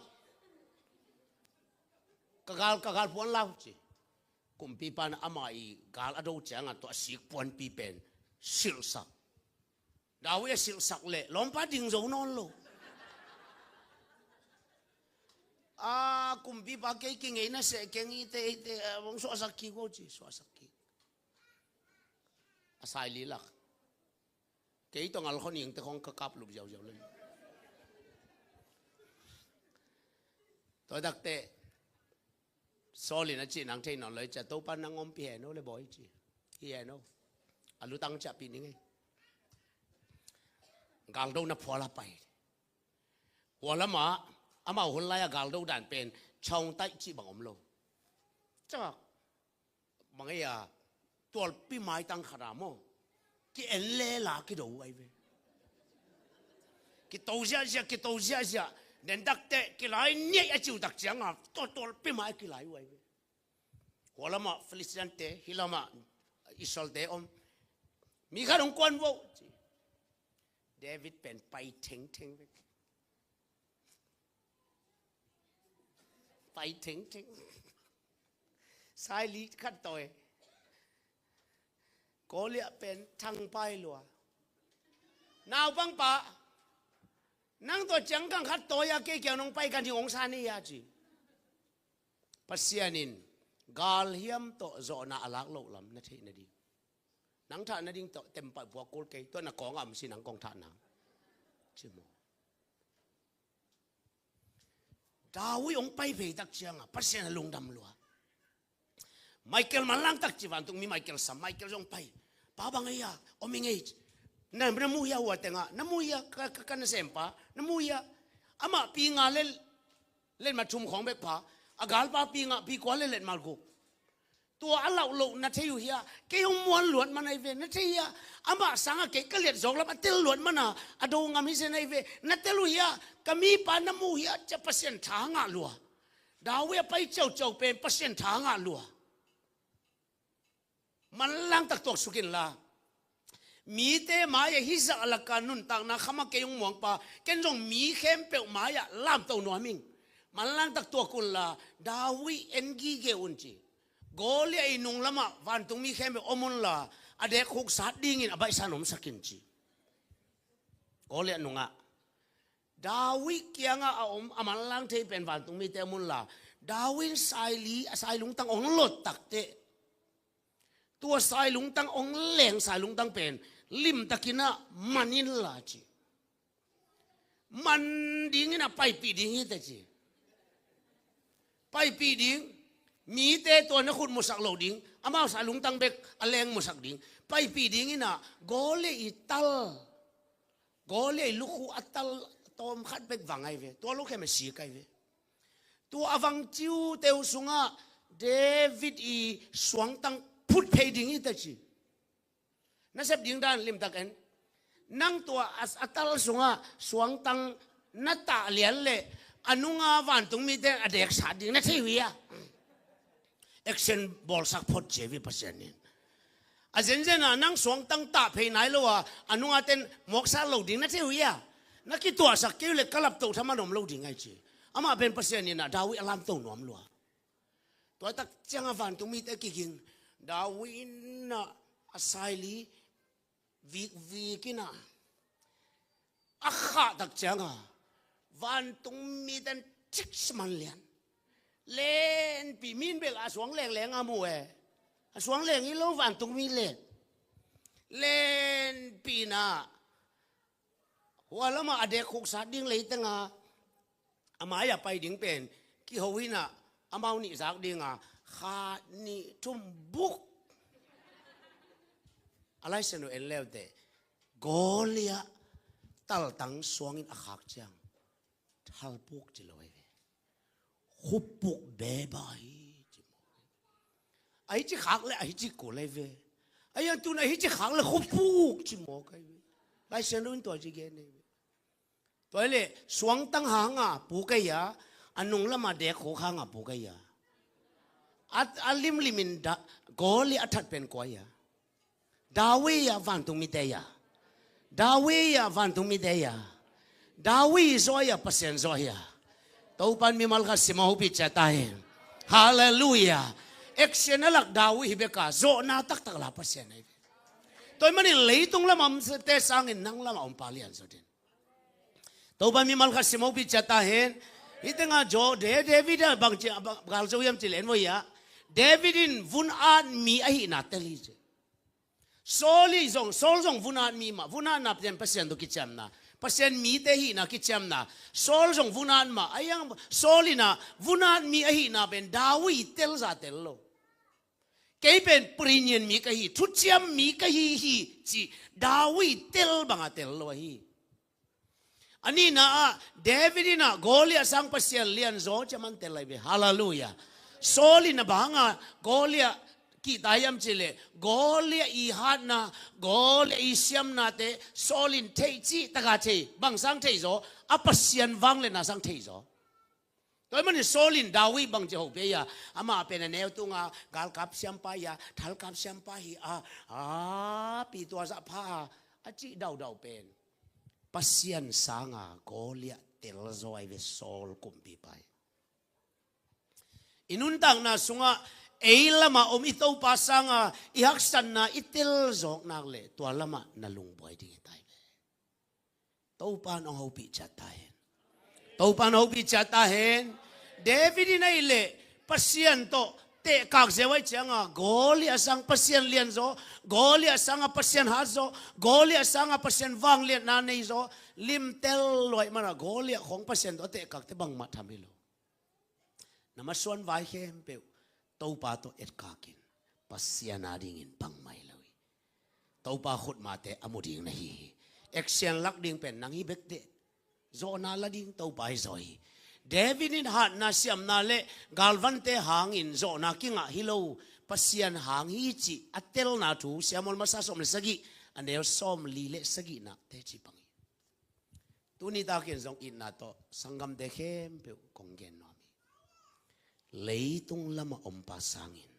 kagal puan lau chi kumpi pan amai gal ado changa to sik puan pi pen sil sak dawe sil sak le lompa ding zo non lo kumpi pa ke king na se kengi te bong so sak ki go chi so sak ki asai li lak ke to ngal khoning te khong ka kap lu jaw lên tôi đặc tệ Solina chỉ năng thấy nó lấy chả tàu pan năng ôm phe nó lấy bói chỉ phe nó alu tăng chả pin ngay gal đâu nắp phò la bay hoa mà ama hôn lại gal đâu đàn pen chong tay chỉ bằng ôm lâu chắc bằng cái tuột pi mai tăng khả mò cái en lê là cái đồ ấy về cái tàu ra nên đặc tệ cái lái nhẹ ở chiều đặc chẳng à to bên mai cái lái vậy về hoặc là mà Philistine tệ hay là mà Israel tệ mi khá đồng quan vô David bèn bay thình vậy bay thình sai lý khát tội có lẽ bèn thăng bay luôn nào băng bạ nang to chẳng càng khát tội à cái kiểu nông bayกันที่องศานี่à chị pasianin gal hiam to zo na alak lo lam na the na di nang tha na ding to tem pa bua kol ke to na ko ngam si nang kong tha na chi mo Dawi ong pai ve tak chiang a pasian lung dam lo Michael malang tak chi van tung mi Michael sam Michael jong pai pa bang ya oming age na mu ya wa tenga na mu ya ka na sempa na mu ya ama pi nga lên mà chum khong bek pa agal pa pi nga pi kwa lên mal ko tua alau lo na theu hia ke hong muan luat manai ve na thei ya ama sanga ke ka let jok lam atel luat mana ado ngam hi se nai ve na telu hia kami pa na mu hia cha pasien tha nga lua dawe pai chau pen pasien tha nga lua man lang tak tok sukin la mi te maya hisa alaka nun tak na khama ke yung muang pa ken jong mi khem pe maya lam to no ming man lang tak tok kun la dawi engi ge unchi Goli ay nung lama van tung mi khem omun la ade khuk sat dingin abai sanom sakin chi Goli anunga Dawi kianga aman lang te pen van tung mi te mun la Dawin sai lung tang ong lot tak te tua sai lung tang ong leng sai lung tang pen lim takina manin la chi man dingin a pai pi ding ite chi pai pi ding mi te to na khut musak lo ding ama sa lung tang bek aleng musak ding pai pi ding ina gole ital gole luku atal tom khat bek wangai ve to lo khe me si kai ve to awang chiu teu sunga David i suang tang put pay ding ita chi na sep ding dan lim tak en nang to as atal sunga suang tang nata lian le anunga van tung mi te adek sa ding na thiwia action ball sak phot chevi pasenin azenjena nang suang tang ta phe nai lo wa anunga ten moksa lo ding na thiwia na ki to sak ke le kalap to thama nom lo ding ai chi ama ben pasenin na dawi alam to nom lo to tak changa van tung mi te ki king dawi na asaili vi kina akha tak changa van tung mi ten chik man lian lên bị min bel a xuống leng amu a xuống leng i lo van tung mi lên pi na wala ma ade khuk sa ding le tanga amaya pai ding pen ki howina amau ni zak ding a kha ni tum buk alai senu en leude golia tal tang suangin akhak chang thal puk ti loi khúc bục bé bài ấy chỉ khác là ấy chỉ cổ lại về ấy anh tu này chỉ khác là khúc bục chỉ một cái lại xem luôn tuổi chỉ cái này tuổi lệ xuống tăng hàng à bù cái ya anh nung là mà để khổ hàng à bù cái ya lim limin da goli atat pen kwa ya dawi ya van tung mi te ya dawi ya van tung mi te ya dawi zoya pasen zoya Taupan mi malkas si mahupi chatahin. Hallelujah. Action na lak dawi hibeka. Zo na tak lapas yan. Toy manin leitong lamam sa tesangin nang lama umpalian so din. Taupan mi malkas si mahupi chatahin. Ito nga jo, David bagal so yam chilen mo ya. Davidin vunan mi ahi natali. Sol zong vunan mi ma. Vunan na piyan pasyan do kicham na. Pasien mi te hi na kicham na sol jong vunan ma ayang solina vunan mi ahi na ben dawi tel za tel lo ke ben prinyen mi ka hi thuchiam mi ka hi chi dawi tel banga tel lo hi ani na David na Goliath sang pasien lian zo chaman tel lai be hallelujah solina banga Goliath ki tayam chile gole I hat na gole I siam na te solin thei chi taka thei bang sang thei zo apasian wang le na sang thei zo tôi mình solin dawi bang je ho pe ya ama pe na neo tunga gal kap siam pa ya thal kap siam pa hi pi tua za pha chi dau dau pen pasian sanga golia tel zo ai ve sol kum pi pai inun tang na sunga eilama om ito pasanga ihaksan na itil zok nak le tua lama na lungboy ding tai to pan ong ho pi chat tai to pan ho pi chat ta hen David inai le pasian to te kak zewai changa goli asang pasian lian zo goli asang pasian ha zo goli asang pasian wang lian na nei zo lim tel loi mana goli khong pasian to te kak te bang ma thamilo namaswan vai hem pe to pa to et kakin pasian ading in bang mai loi to pa khut ma te amuding na hi action lak ding pen nang hi bek te zo na la ding to pai zoi David in hat na siam na le galvan te hangin zo na kinga hilo pasian hang hi chi atel na thu siamol masa som le sagi anel som li le sagi na te chi pangi tuni ta ken zong in na to sangam de khem pe konggen no mi leitung lama om pa sangin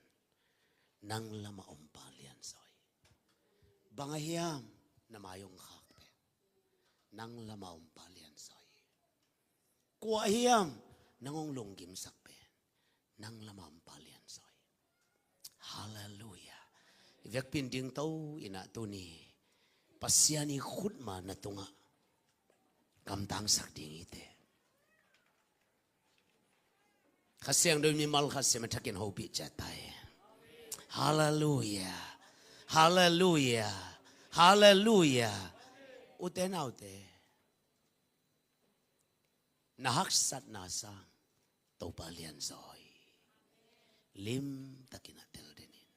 nang lama om pa lian soi bangahiam na mayong khak pe nang lama om pa lian soi kwa hiam nangong longgim sakpe nang lamam palian soy hallelujah vek pin ding tau ina tuni pasiani khutma na tunga kamtang sak ding ite khaseng do mi mal khasem thakin hopi chatai hallelujah hallelujah hallelujah uten autte nahak sat nasa to palian zoi lim takina tel denin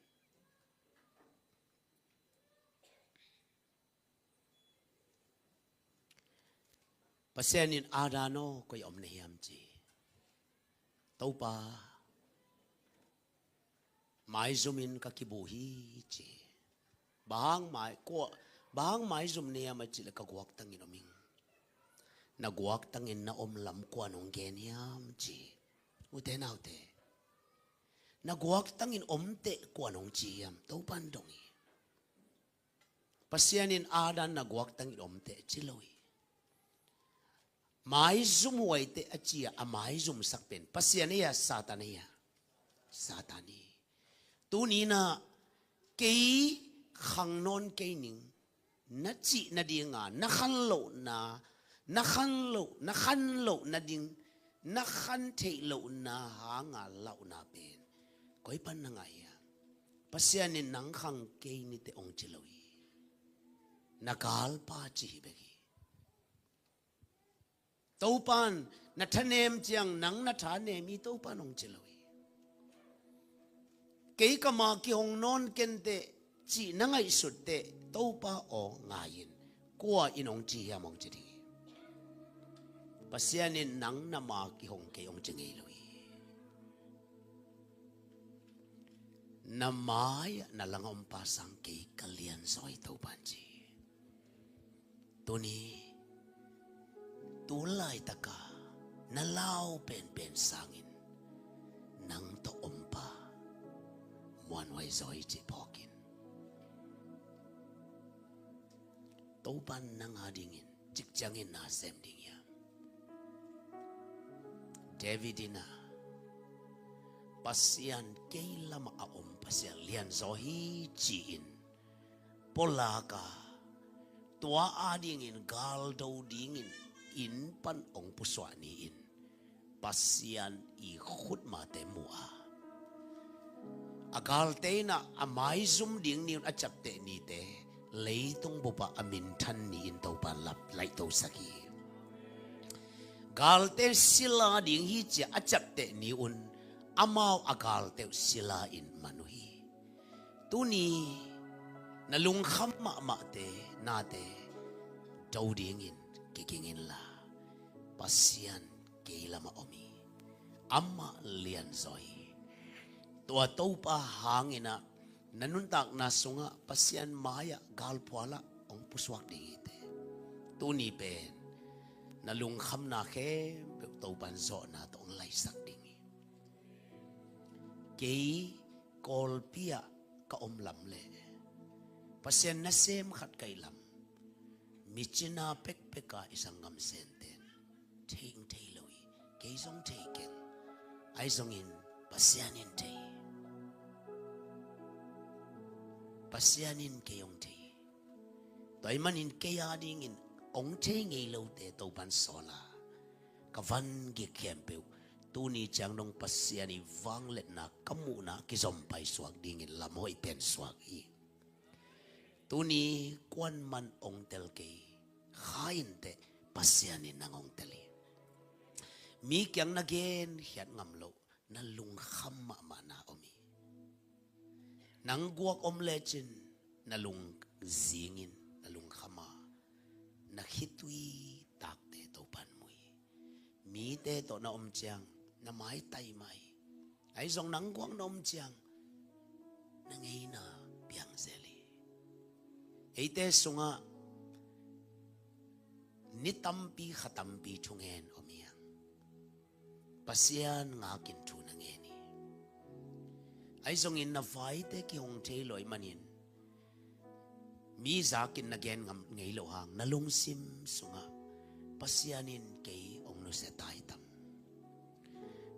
pasenin adano ko yom neham chi to pa mai zumin ka kibuhi chi bang mai zum ne ma chi ka guak tangin oming naguak tangin na lam kwa nong geniam chi uten autte naguak tangin omte kwa nong chiam to pandongi pasianin adan naguak tangin omte chiloi mai zum waite achia amai zum sakpen pasiania satani tunina kei khangnon keining na chi na dinga na khanlo na khan lo na ding na khan thei lo na hanga lo na pen koi pan na nga ya pasianin nang khang ke ni te ong chiloi na kal pa chi begi to pan na thanem chiang nang na tha ne mi to pan ong chiloi ke ka ma ki hong non ken te chi na ngai sut te to pa o ngayin kwa inong chi ya mong chi pasianin nang nama ki hong ke ong chengei loi namay na lang om pasang ke kalian soi tau panji tuni tulay taka nalaw pen sangin nang to ompa muan wai zoi chi pokin topan nang hadingin jikjangin na sem ding Davidina pasian keilama aom pasian lian zohi chiin polaka tua adingin galdo dingin in pan ong puswani in pasian I khut mate mua agalte na amai zum ding ni achapte ni te leitung bopa amin than ni in to pan lap lai to saki galte sila ding hi cha achapte ni un amau agalte sila in manuhi tuni nalung kham ma te na te dau ding in kikingin la pasian keilama omi amma lian zoi tua topa hangina nanuntak na sunga pasian maya galpwala ong puswak dingite tuni pen nalung kham na khe tau ban zo na tong lai sak dingi kei kol pia ka lam le pasian na sem khat kai lam michina pek peka isangam senten ting tailoi kei zong taken ai zong in pasianin te pasianin keyong te toy manin kaya ding in ong te ngei lo te to ban sola kavan ge kempeu tuni chang dong pasiani wanglet na kamu na kizom pai swag ding in lamoi pen swag i tuni kwan man ong tel ke khain te pasiani nangong teli mi kyang na gen hiat ngam lo na lung kham ma mana omi nang guak om lechin na lung zingin na lung khama na hitui tak te to pan mui mi te to na om chiang na mai tai mai ai zong nang guak na om chiang na ngei na piang zeli eite sunga nitampi khatampi thungen omiang pasian ngakin thu na ngeni ai zong in na vai te ki hong te loi manin mi zakin na gen ngam ngei lo hang na lung sim sunga pasianin kei ong no se tai tam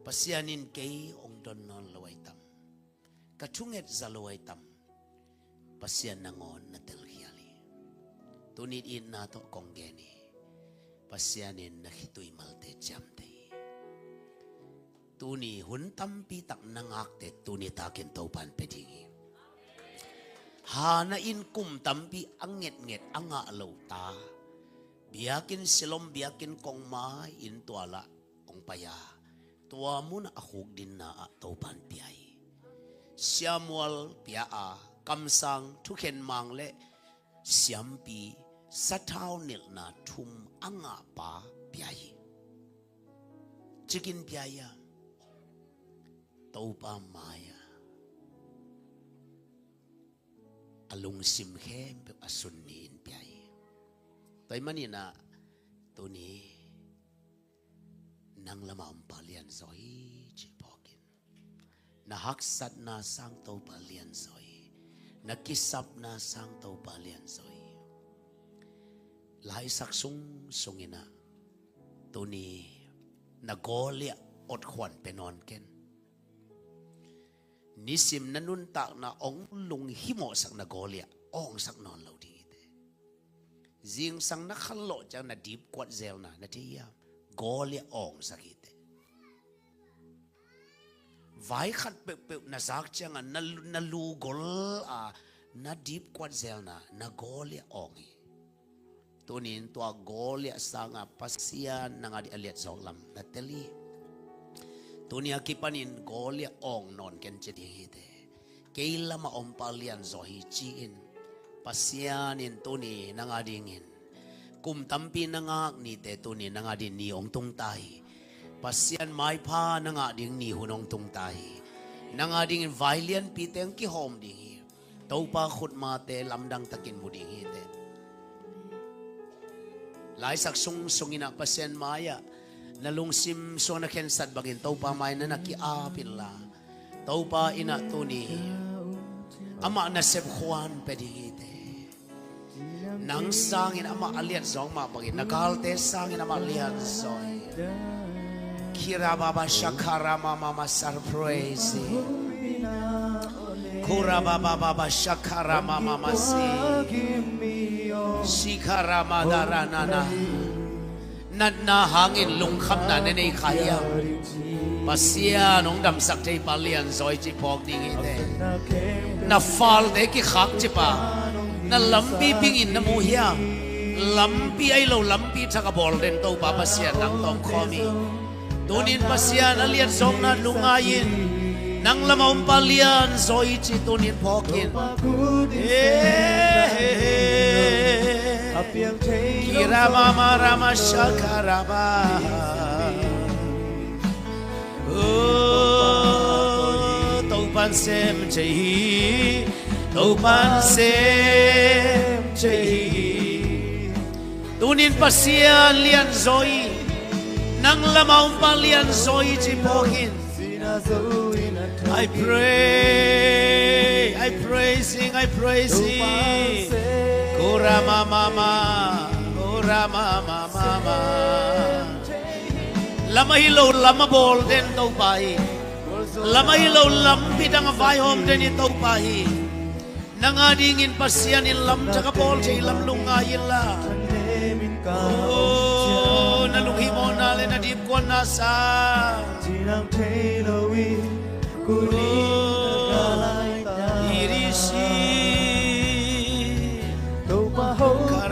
pasianin kei ong don non loi tam ka thunget za loi tam pasian na ngon na tel hiali tunit in na to kong geni pasianin na hitui malte jam te tuni hun tampi tak nangak te tuni takin topan pedingi hana in kum tampi anget nget anga lo ta biakin silom biakin kong ma in tuala ong paya tua mun ahuk din na topan piai siamual pia a kamsang thuken mangle siampi satau nil na thum anga pa piai chikin piaya topa maya alung sim khem pe asun ni in piai toy manina tuni nang lama palian zoi chi pokin na haksat na sang to palian zoi na kisap na sang to palian zoi lai sak sung sungina tuni na golia ot khwan penon ken nisim nanun tak na ong lung himo sak na golia ong sak non lo ding ite jing sang na khallo chang na deep kwat zel na tiya golia ong sak ite vai khat pe pe na zak chang na lu gol a na deep kwat zel na golia ong i tunin tua golia sanga pasian nangadi aliat zoglam na teli tunia kipanin golia ong non ken chedi hite keila ma ompalian zohi chiin pasianin tuni nangadingin kum tampi nangak ni te tuni nangadin ni ong tung tai pasian mai pha nangading ni hunong tung tai nangading vailian piteng ki hom ding topa khut ma te lamdang takin muding hite lai sak sung sungina pasian maya nalung sim so na ken sat bagin topa mai na naki apin la topa ina tuni ama na sep khuan pedite nang sangin ama alian zong ma bagin nagalte sangin ama alian zoi kira baba shakara mama surprise kura baba shakara mama masi shikara madarana na hangin lung kham na nei khaya pasia nong dam sak thei palian zoi chi phok ding ite na fal de ki khak chi pa na lampi ping in na mu hiam lampi ai lo lampi thaka bol den to pa pasia nang tong khomi tunin pasia na lian zong na lungayin nang lamaw palian zoi chi tunin phokin kira mama rama shakarama tau pan sem chei đâu ban xem chê tunin pasian lian zoi nang lamau pa lian zoi chi pokin I praising Kurama mama lama hilaw lama bol den tau pai lama hilaw lam bidang vai hom den tau pai nangadingin pasyanin lam jaka bol chay lam lungayin la oh nalunghi mo na le na dip ko nasa jinang tailowi kuli irisi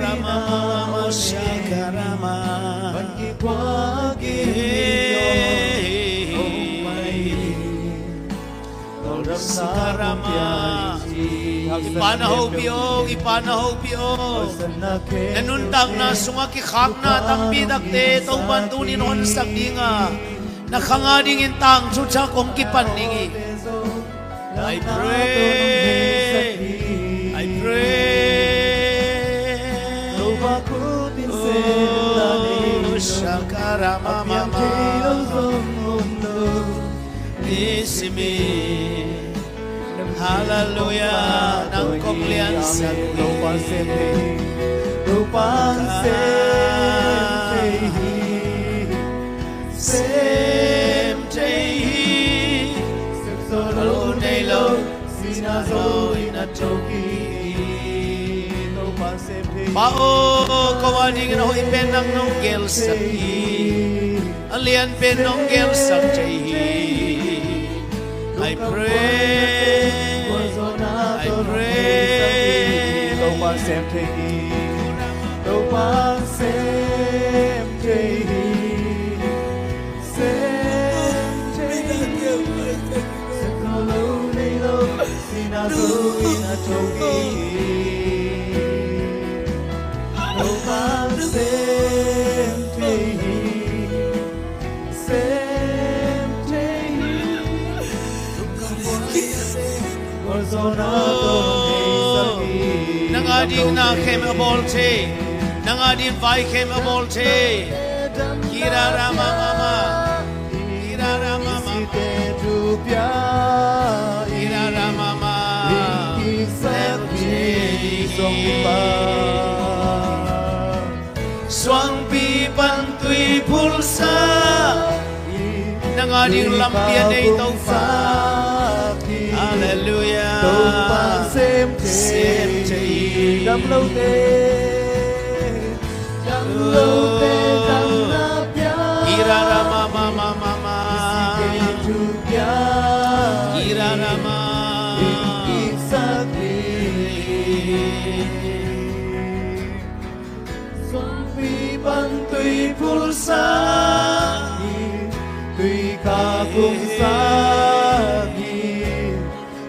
karama masya karama bagi kwagi karama ipanahow biyo nanuntang na sungaki khak na tangbi dakte tong bantunin on sakdinga nakhangadingin tang chucha kong kipaningi I pray Shakarama mama Isimi Hallelujah Nang komlian sa lupang semtehi Solo nelo Sinazo inatoki Pao kawaning no ipenang nong gel sakhi alian penong gel sakhi I pray Topang semtehi Solo nelo Sinazo inatoki Nangading na kem abolte nangading vai kem abolte kirarama mama kirarama mama Swang pipan tui pulsa nangading lampian ay taufa Hallelujah semtehi Đam lâu tê Irarama mama Irarama Ban tùy pulsa tùy cả cùng sa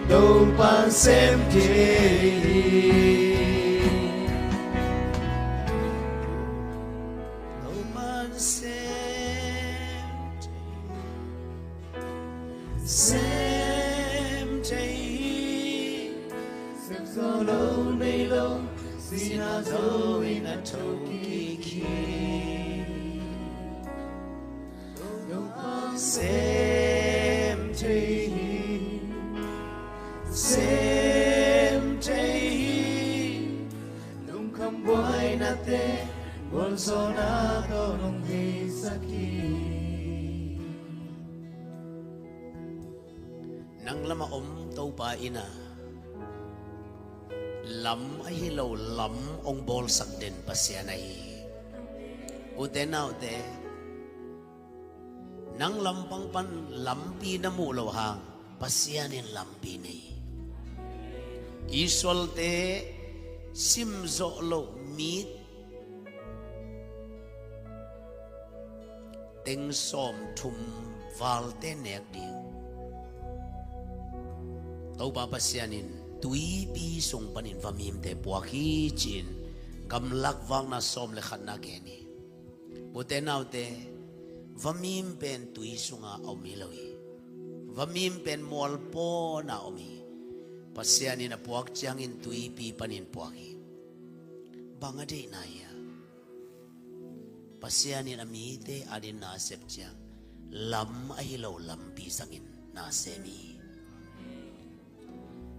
đâu ban xem Bolsonaro nung hisaki nang lamaom tau pa ina lam ay hilaw lam ong bol sakden pasyanay utenaw te nang lampang pan lampi na mulaw hang pasyanin lampi ni iswal te simzo lo meet Teng som thum val te nek ding tau ba pasyanin tui pi sung panin vamim te puaki chin gamlak wang na som le khan na keni butenaw te vamim pen tui sunga omilawi vamim pen mol po na omi Pasian ina puak jangin tui pi panin puaki. Bangade na ya. Pasian ina mite adin na sep jang. Lam ahilaw lam pisangin na semi.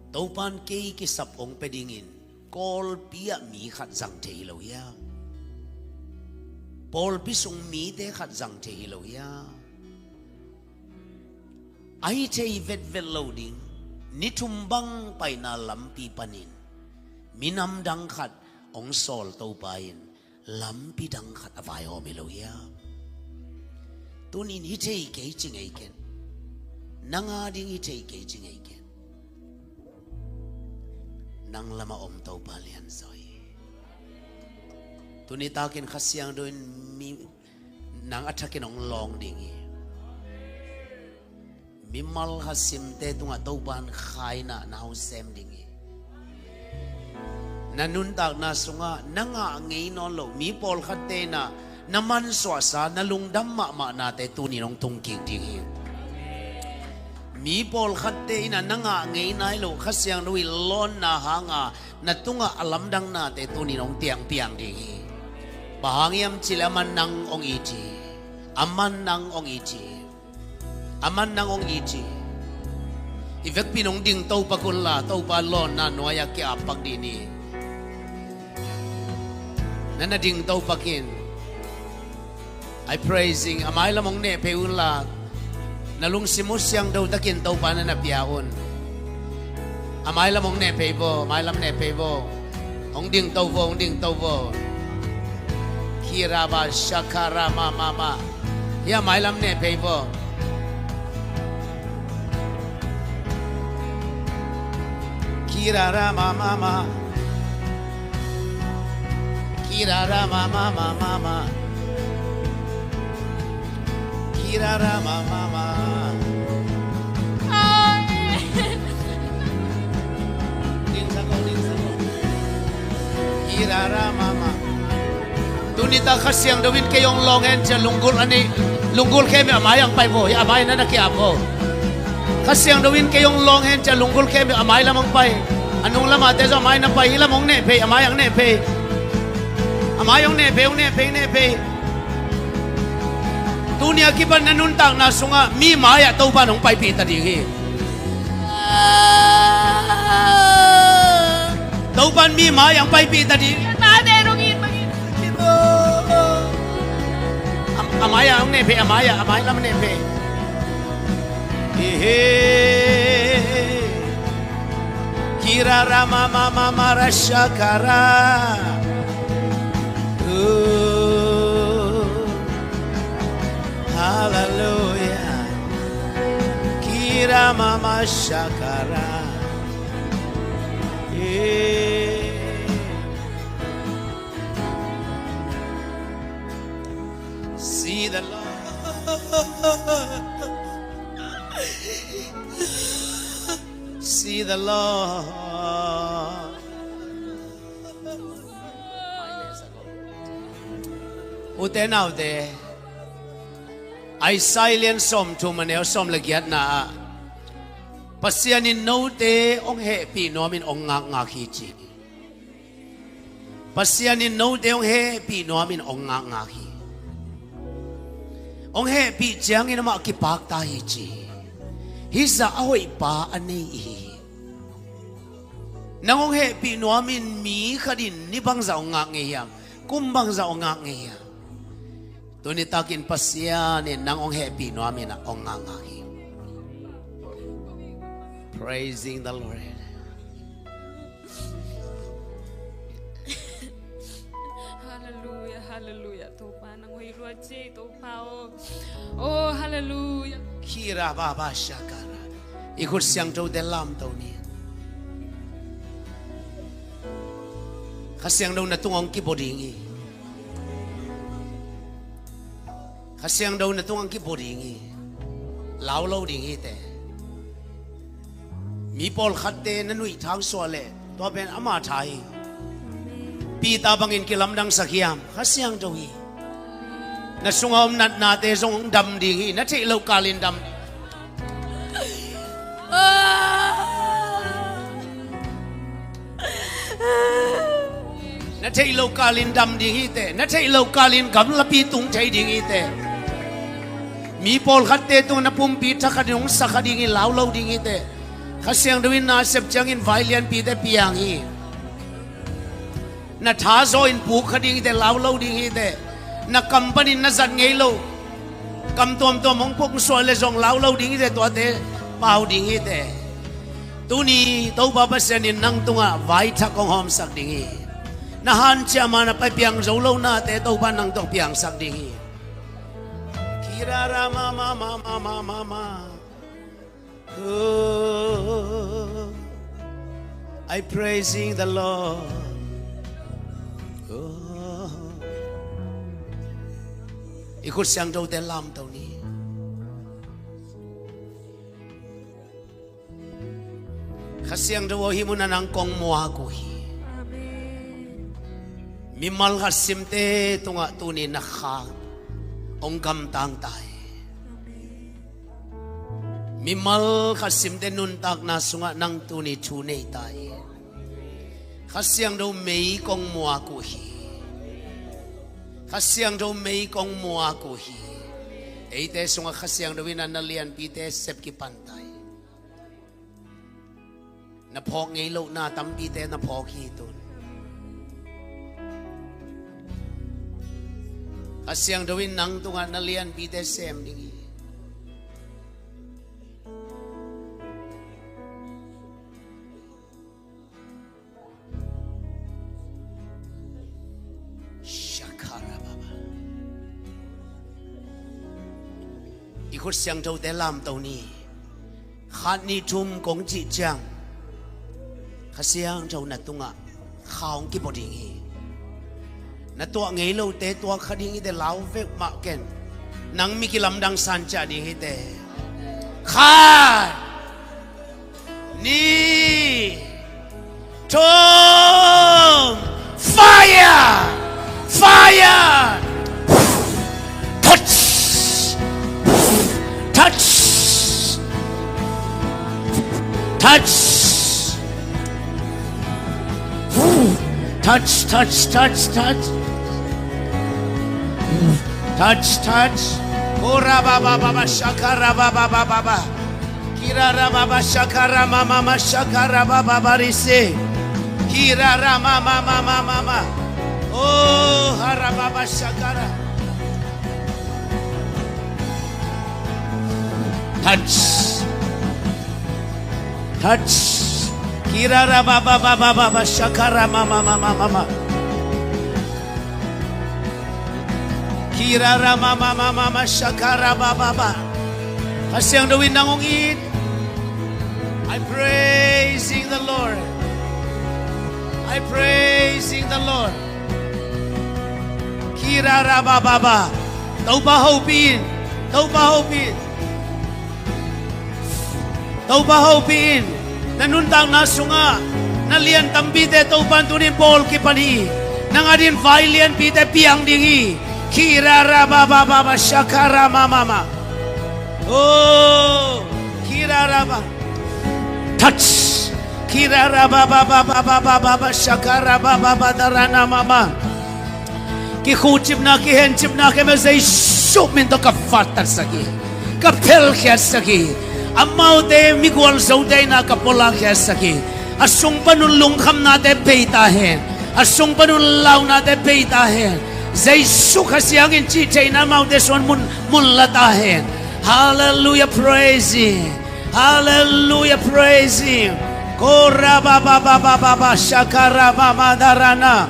Taupan kay kisapong pedingin. Kol pia mi khat zang te hilaw ya. Pol pisong mi te khat zang te hilaw ya. Ay te vet vet loading. Nitumbang pay na lampi panin. Minamdang khat ong sol taupayin. Lampi dang khat avay homilaw ya. Tunin hitay kay chingayken. Nangading hitay kay chingayken. Nang lama om taupalian soy. Tunitakin kasyang doon nang atakin ong long dingi. Mimal hasim te tunga taupan khay na nausem dingi. Nanuntak na sunga nanga ngay no lo mi pol khate na naman swasa nalungdam ma nate tuninong tungking dingi. Mi pol khate ina nanga ngay na lo kasyang nui lon na hanga na tunga alamdang nate tuninong tiang piang dingi. Bahangiam silaman nang ong iti. Aman nang ong iti. Aman nang ong iti. Ivek pinong ding tau pakunla, tau palon na noya ki apag dini. Nana ding tau pakin. I praising amay lamong ne peunla. Nalung simusyang daw takin tau pa na napiyaon. Amay lamong ne pebo, amay lam ne pebo. Ong ding tau vo, ong ding tau vo. Kiraba shakara mama. Ya amay lam ne pebo. Kirara mama. Kirara mama. Kirara mama. Ding sako. Kirara mama. Tunita kasyang dawin kayong longen sa lunggul ani. Lunggul kemi amayang pay mo. Ya amay na nakiapo. Kasyang dawin kayong longen sa lunggul kemi amay lamang pay. Anong lamate sa amay na pay hilamong nepe amayang nepe. Amayong nepe. Tunia kiban nanuntang na sunga mi maya tau ba nung pay pita digi. Tau ban mi mayang pay pita digi. Amaya ang nepe, amaya lam nepe. Kirara mama rashakara. Hallelujah. Kira mama shakara. See the Lord. See the Lord. Uten out there. I silence som to maneo som lagiat na. Pasianin note ong happy nomin ong ngak hichi. Pasianin note ong happy nomin ong ngak hi. Ong happy jang ina makipak tahichi. Hisa ahoy pa ani. Nangong happy nomin mi kadin ni bangza ong ngak ngiyam. Kumbang za ong ngak ngiyam. Tunitakin pasyanin nang ong happy nomin na ong ngak ngaki. Praising the Lord. Hallelujah. Tupa nang hoy ruaje, tupa oh hallelujah. Kira baba shakara. Ikut siang tau dalam tau ni. Kasiang daw na tungong kibodingi. Kasiang daw na tungong kibodingi. Law dingi te. Mi pol khatte nanui thang swale. To ben ama thai. Pita bangin kilamdang sakiam. Kasiang daw hi. Nasungom nat nate song dam dingi. Nati ilaw kalin dam. na thei lo kalin dam ding hi te na thei lo kalin gam lapi tung thei ding hi te mi pol khat te tu na pum pi tha khadung sa khading hi lau lo ding hi te khasiang dawin na sep chang in violent pi te piang hi na tha zo in pu khading hi te lau lo ding hi te na company na zat ngei lo kam tom tom hong pok so le zong lau lo ding hi te to te pau ding hi te tu ni to ba ba sen in nang tunga vai tha kong hom sak ding hi na han cha ma na pa piang zo lo na te to ba nang to piang sak ding hi kira ra ma ma ma ma ma ma ma oh, I praising the Lord oh. Ikut siang do te lam tau ni khasiang do hi mun nang kong moa ko hi mimal khasim te tunga tu ni na kha ong kam tang tai mimal khasim te nun tak na sunga nang tu ni thu nei tai khasiang do mei kong moa ko hi khasiang do mei kong moa ko hi eite sunga khasiang do win na lian pi te sep ki pantai na phok ngei lo na tam pi te na phok hi tun khasiang do win nang tunga na lian pi te sem ding ikut siang jauh dalam tahun ni khat ni tum kong ji jang khasiang jauh na tunga khaung ki body na tua ngei lo te tua khading ite lau vek ma ken nang mi ki lam dang san cha ding ite khat ni tum fire fire touch touch touch touch touch touch touch touch touch ora baba baba shakara baba baba kirara baba shakara mama mama shakara baba barise kirara mama mama mama oh hara baba shakara touch touch kirara baba baba baba shakara mama mama mama kirara mama mama mama shakara baba baba khasiang do win nangong it I praising the Lord I praising the Lord kirara baba baba tau ba hopin tau ba hopin nanun tang na sunga na lian tambi te tau ban tunin bol ki pani nangadin vai lian pi te piang dingi kirara baba baba shakara mama oh kirara baba touch kirara baba baba baba baba shakara baba badarana mama ki khuchip na ki hen chip na ke me zai shop min to ka fatar sagi ka phel khya sagi amau te migwal zodai na kapola kya saki asung panun lungkham na te peita hen asung panun lau na te peita hen zai sukha siang in chi thei na mau te son mun lata hen hallelujah praising kora baba baba baba shakara mama darana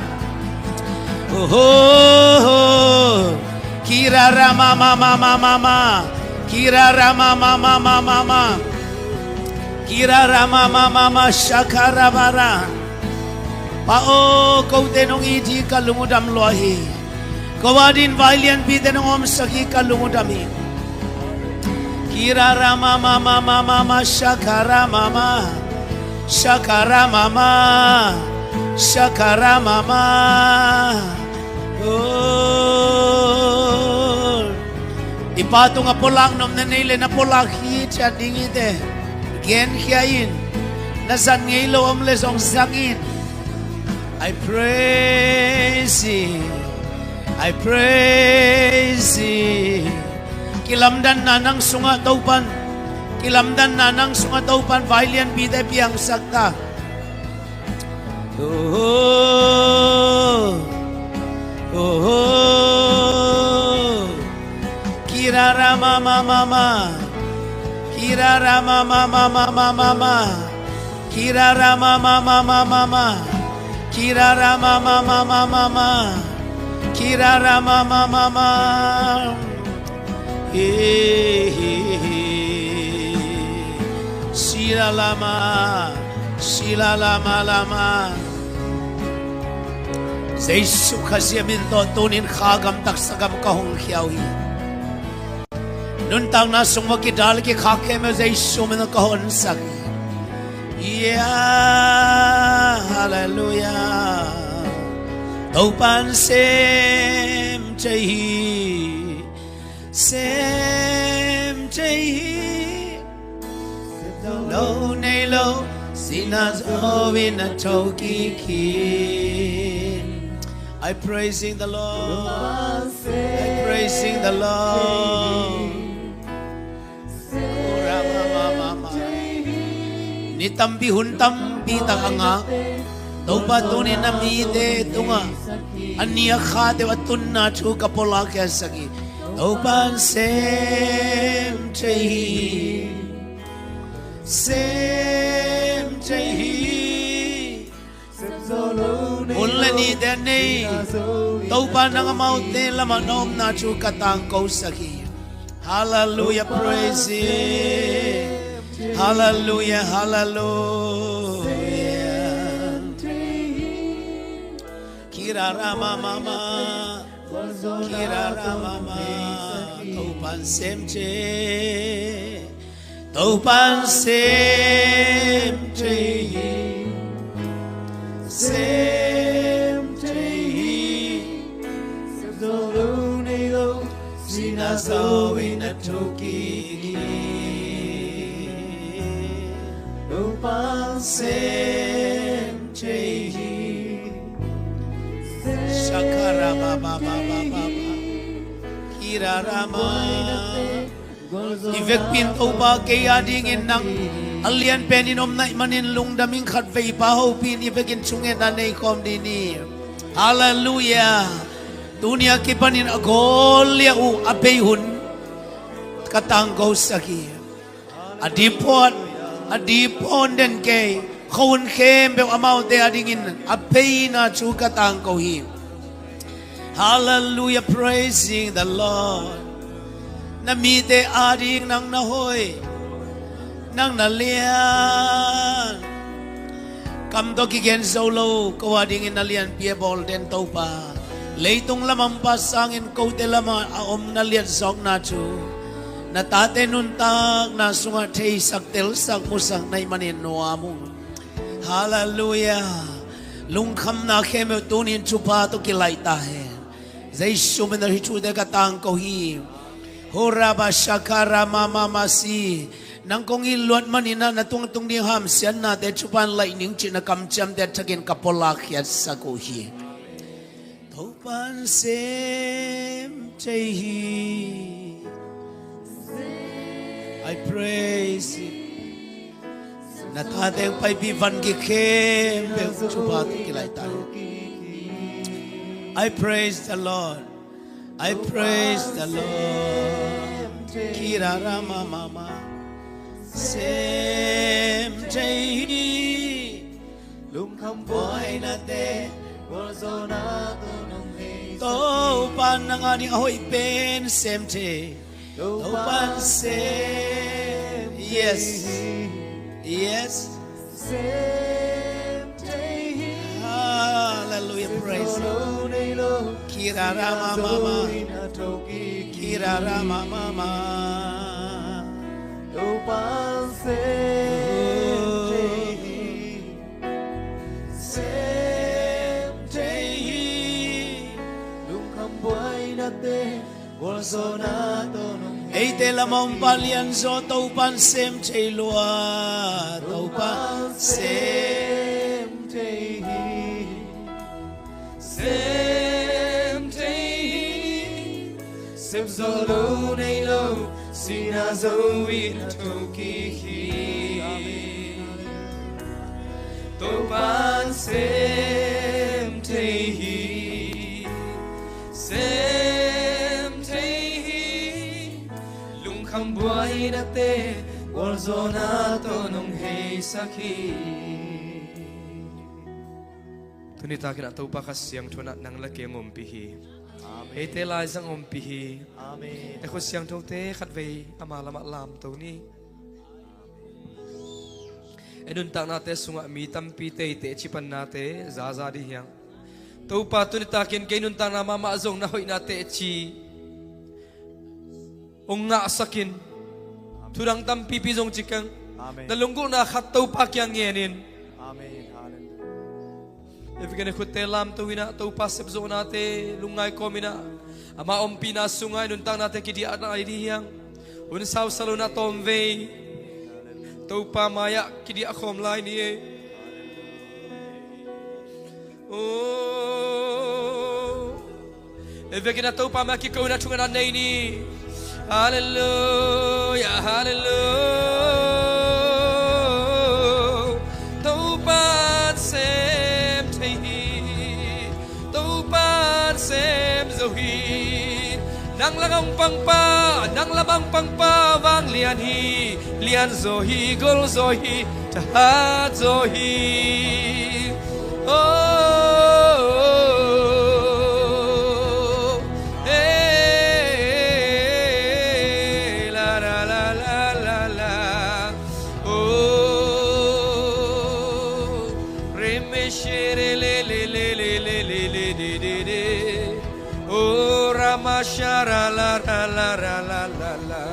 oh kirara mama mama mama kirara mama mama mama kirara mama mama shakara bara pao kau tenong iji kalungudam lohi kawadin valian bi tenong om saki kalungudami kirara mama mama mama shakara mama oh ipatong apolak nom na nile na polak hi cha dingite gen hiain na san ngelo om lesong sangin I praise Thee, I praise Thee. Kilamdan na ng sunga taupan, kilamdan na ng sunga taupan, vailian bide biyang sakta. Oh, oh, oh. Kirara mama mama, kirara mama mama mama, kirara mama mama mama, kirara mama mama mama, kirara mama mama. Sila lama lama. Yesu kasi amin to tunin khagam tak sagam kahong khiawi. Nun tang na sungwa ki dal ki khake me Yesu men kahon sak. Yeah, hallelujah. Taupan sem chahi. Sem chahi lo nay lo sinas ovina tokikin. I praising the Lord, I praising the Lord. Ora mama mama nitambi huntambi tanga toba tunin namide tunga ania khade watunna chu kapola kya sagi. Open sem chahi, sem chahi. Ulani dene, toba nang maute lamanom na chu katang ko saki. Hallelujah, praise Him. Hallelujah, hallelujah. Kirara mama. Kirara mama, taupan semche, taupan semche, semche, semzolunelo, sinaso inatoki, taupan semche. Shakara baba baba baba kirarama ivek pinto ba kaya dingin ng alian peninom na manin lungdaming khatvei paho pin ivekin chungen anay kom dini. Hallelujah. Dunia kipanin agolya u abehun katanggo saki adipon den kay Kaun kem be amau te adingin apei na chu katang ko hi. Hallelujah, praising the Lord. Namite ading nang nahoy nang nalian. Kam to kigen solo ko adingin nalian piebol den topa. Leitung lamampas angin ko te lama aom nalian sok na chu. Natate nuntag na sunga te saktel sak musang nay manin noamu. Hallelujah. Lungkham na kheme tunin chupa to kilai ta hai. Yesu men ri chu de ka tang ko hi. Horaba shakara mama masi. Nang kong ilot manina na tung ni ham sian na de chupan lai ning chi na kam cham de thakin kapola khiat sa ko hi. Thopan sem chei hi. I praise you. Natateng pay bivan gikem chupa kilay tayo. I praise the Lord. I praise the Lord. Kirara mama sem jai lung kham boy na te bolsona to pan nang ani ahoy pen sem te to pan sem yes. Yes. Hallelujah, praise Him. Kirara mama, kirara mama. Eite lamong balian so taupan sem chei lua taupan sem chei xem thấy xem gió lâu nay lâu xin na dấu in thâu kỳ khi tôi ban xem thấy lung kham buai na te wal zona to nong hei sakhi tunita kina to pa kasyang thona nang la ke ngom pi hi e te lai sang om pi hi amen e khos siang thong te khat ve ama lama lam to ni enun ta na te sunga mi tam pi te chipan na te za za di hiang to pa tunita kin ke nun ta na ma zong na hoi na te chi ong nga sakin turang tam pi pi zong chikang nalunggo na khat to pa kyang ngenin amen if gonna khut te lam to wina to pasep zo na te lungai komina ama ompi na sungai nun tang na te kidi ana idi hiang un saw saluna tom ve to pa maya kidi akhom lai ni e oh if gonna to pa ma ki ko na thunga nei ni hallelujah hallelujah to pa se xem rồi nang langong pangpa nang labang pangpa wang lian rồi gol rồi ta rồi oh la la la la la la oh remeshere le le le le le le le de de oh ramashara la la la la la la la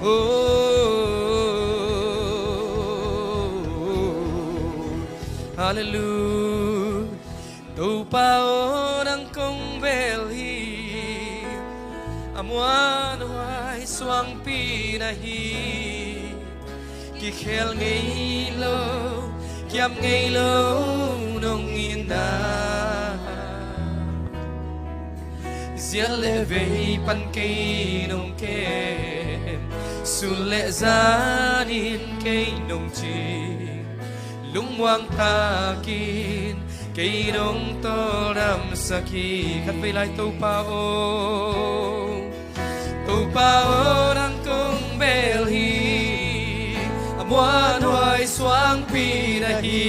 oh hallelujah tu pao nang kong bel hi amuan hoai swang pi na hi ki khel ngei lo kiam ngei lo nong in na ziel le ve pan ke nong ke sul le zanin ke nong chi lung wang ta kin ke nong to ram sakhi khat ve lai to pa o nang kong bel hi amuan hoai swang pi na hi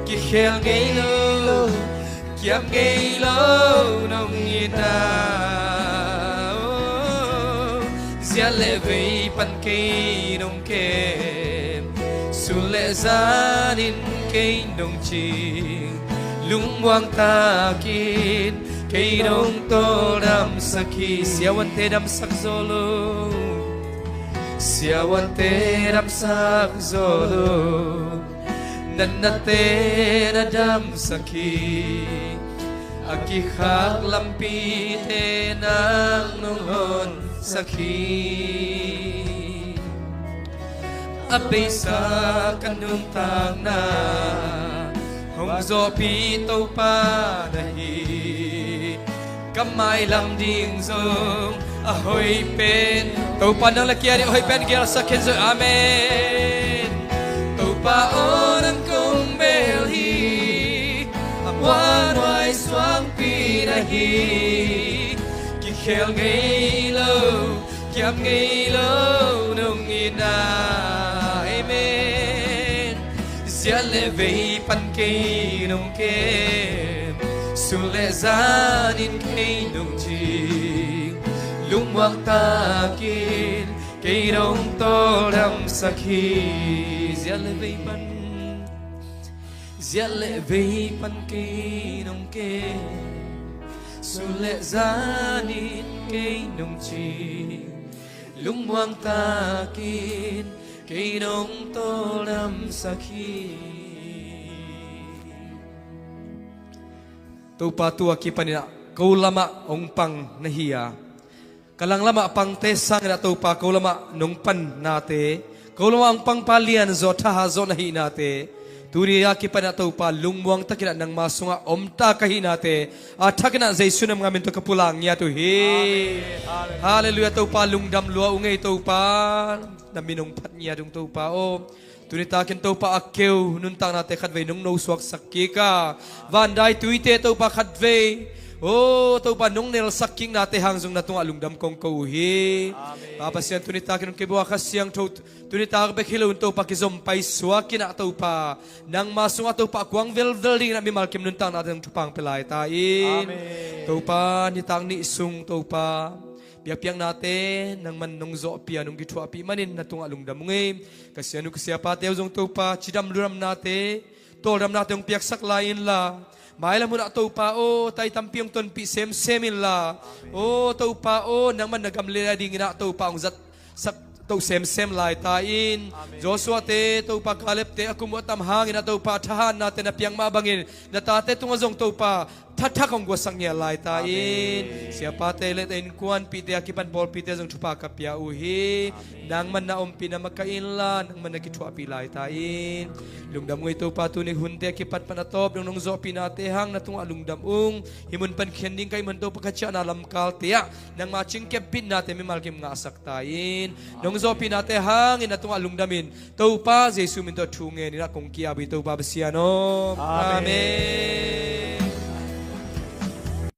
ki khel ngei lo kiam ngei lo nong ina zia le ve pan ke nong ke su le zanin ke nong chi lung wang ta kin ke nong to dam sakhi siawan te dam sak zolo siawan te dam sak zolo nanate na dam sakhi aki khak lampi te nang nonghon sakhi abe sa kanung tang na hong zo pi to pa nahi kamai lam ding zong ahoy pen to pa nang lakiani ahoy pen gyal sakhin zo amen to pa on kong bel hi amuan hoai swang pi na hi ki khel ngei lo kiam ngei lo nong ina amen zia le ve pan ke nong ke su le zanin ke nong chi lung wang ta kin ke nong to dam sakhi zia le ve pan zia le ve pan ke nong ke su le zanin ke nong chi lung wang ta kin ke nong to dam sakhi tu pa tu aki panina kau lama ong pang nahiya kalang lama pang te sang na tu pa kau lama nong pan nate kau lama ang pang palian zo tha zo nahi nate Turiya ki pa na to pa lungmuang takina ng masunga omta kahinate at takina Jesu na mga minto kapulang niya to he. Hallelujah to pa lungdam lua ungay to pa na minungpat niya dong to pa o. Tunitakin to pa akkew nuntang nate kadvay nung noswak sakika. Vanday tuite to pa kadvay. Oh, to pa nung nil saking nate hangzong natong alungdam kong kauhi. Papasyan tunitakin ng kibuwa kasyang to tunitak bekilon to pa kizompay swakin na to pa nang masunga to pa kuang velveling na mimalkim nuntang natin tupang pelay tain. To pa nitang ni isung to pa biyak-biyak natin nang manong zoopia nung gitwa api manin natong alungdam ngay. Kasi ano kasi apate uzong to pa chidam luram nate tolram natin yung piyak saklayin la. Maila mo na to pa o tay tampiyong ton pi sem-semin la. O to pa o nang man nagamlila di na to pa ang zat sak to sem-sem lai tain. Joshua te to pa kalep te ako mo tamhangin na to pa tahan natin na piyang mabangin. Natate tungazong to pa tatakong gwasang niya lai tain. Siapa te letain kuan pite akipan bol pite zong tupa kapya uhi. Nang man na umpi na magkainla nang man nagitwa pilay tain. Lungdam mo ito pa tunig hunte akipat panatop nung zo pinatehang natong alungdamung himun pan kending kay man to pagkatya na lamkal tiya nang matching kepin natin may malkim nga asaktain. Nung zo pinatehang inatong alungdamin to pa Jesu minto tungen ina kong kiabi to pa basiano. Amen.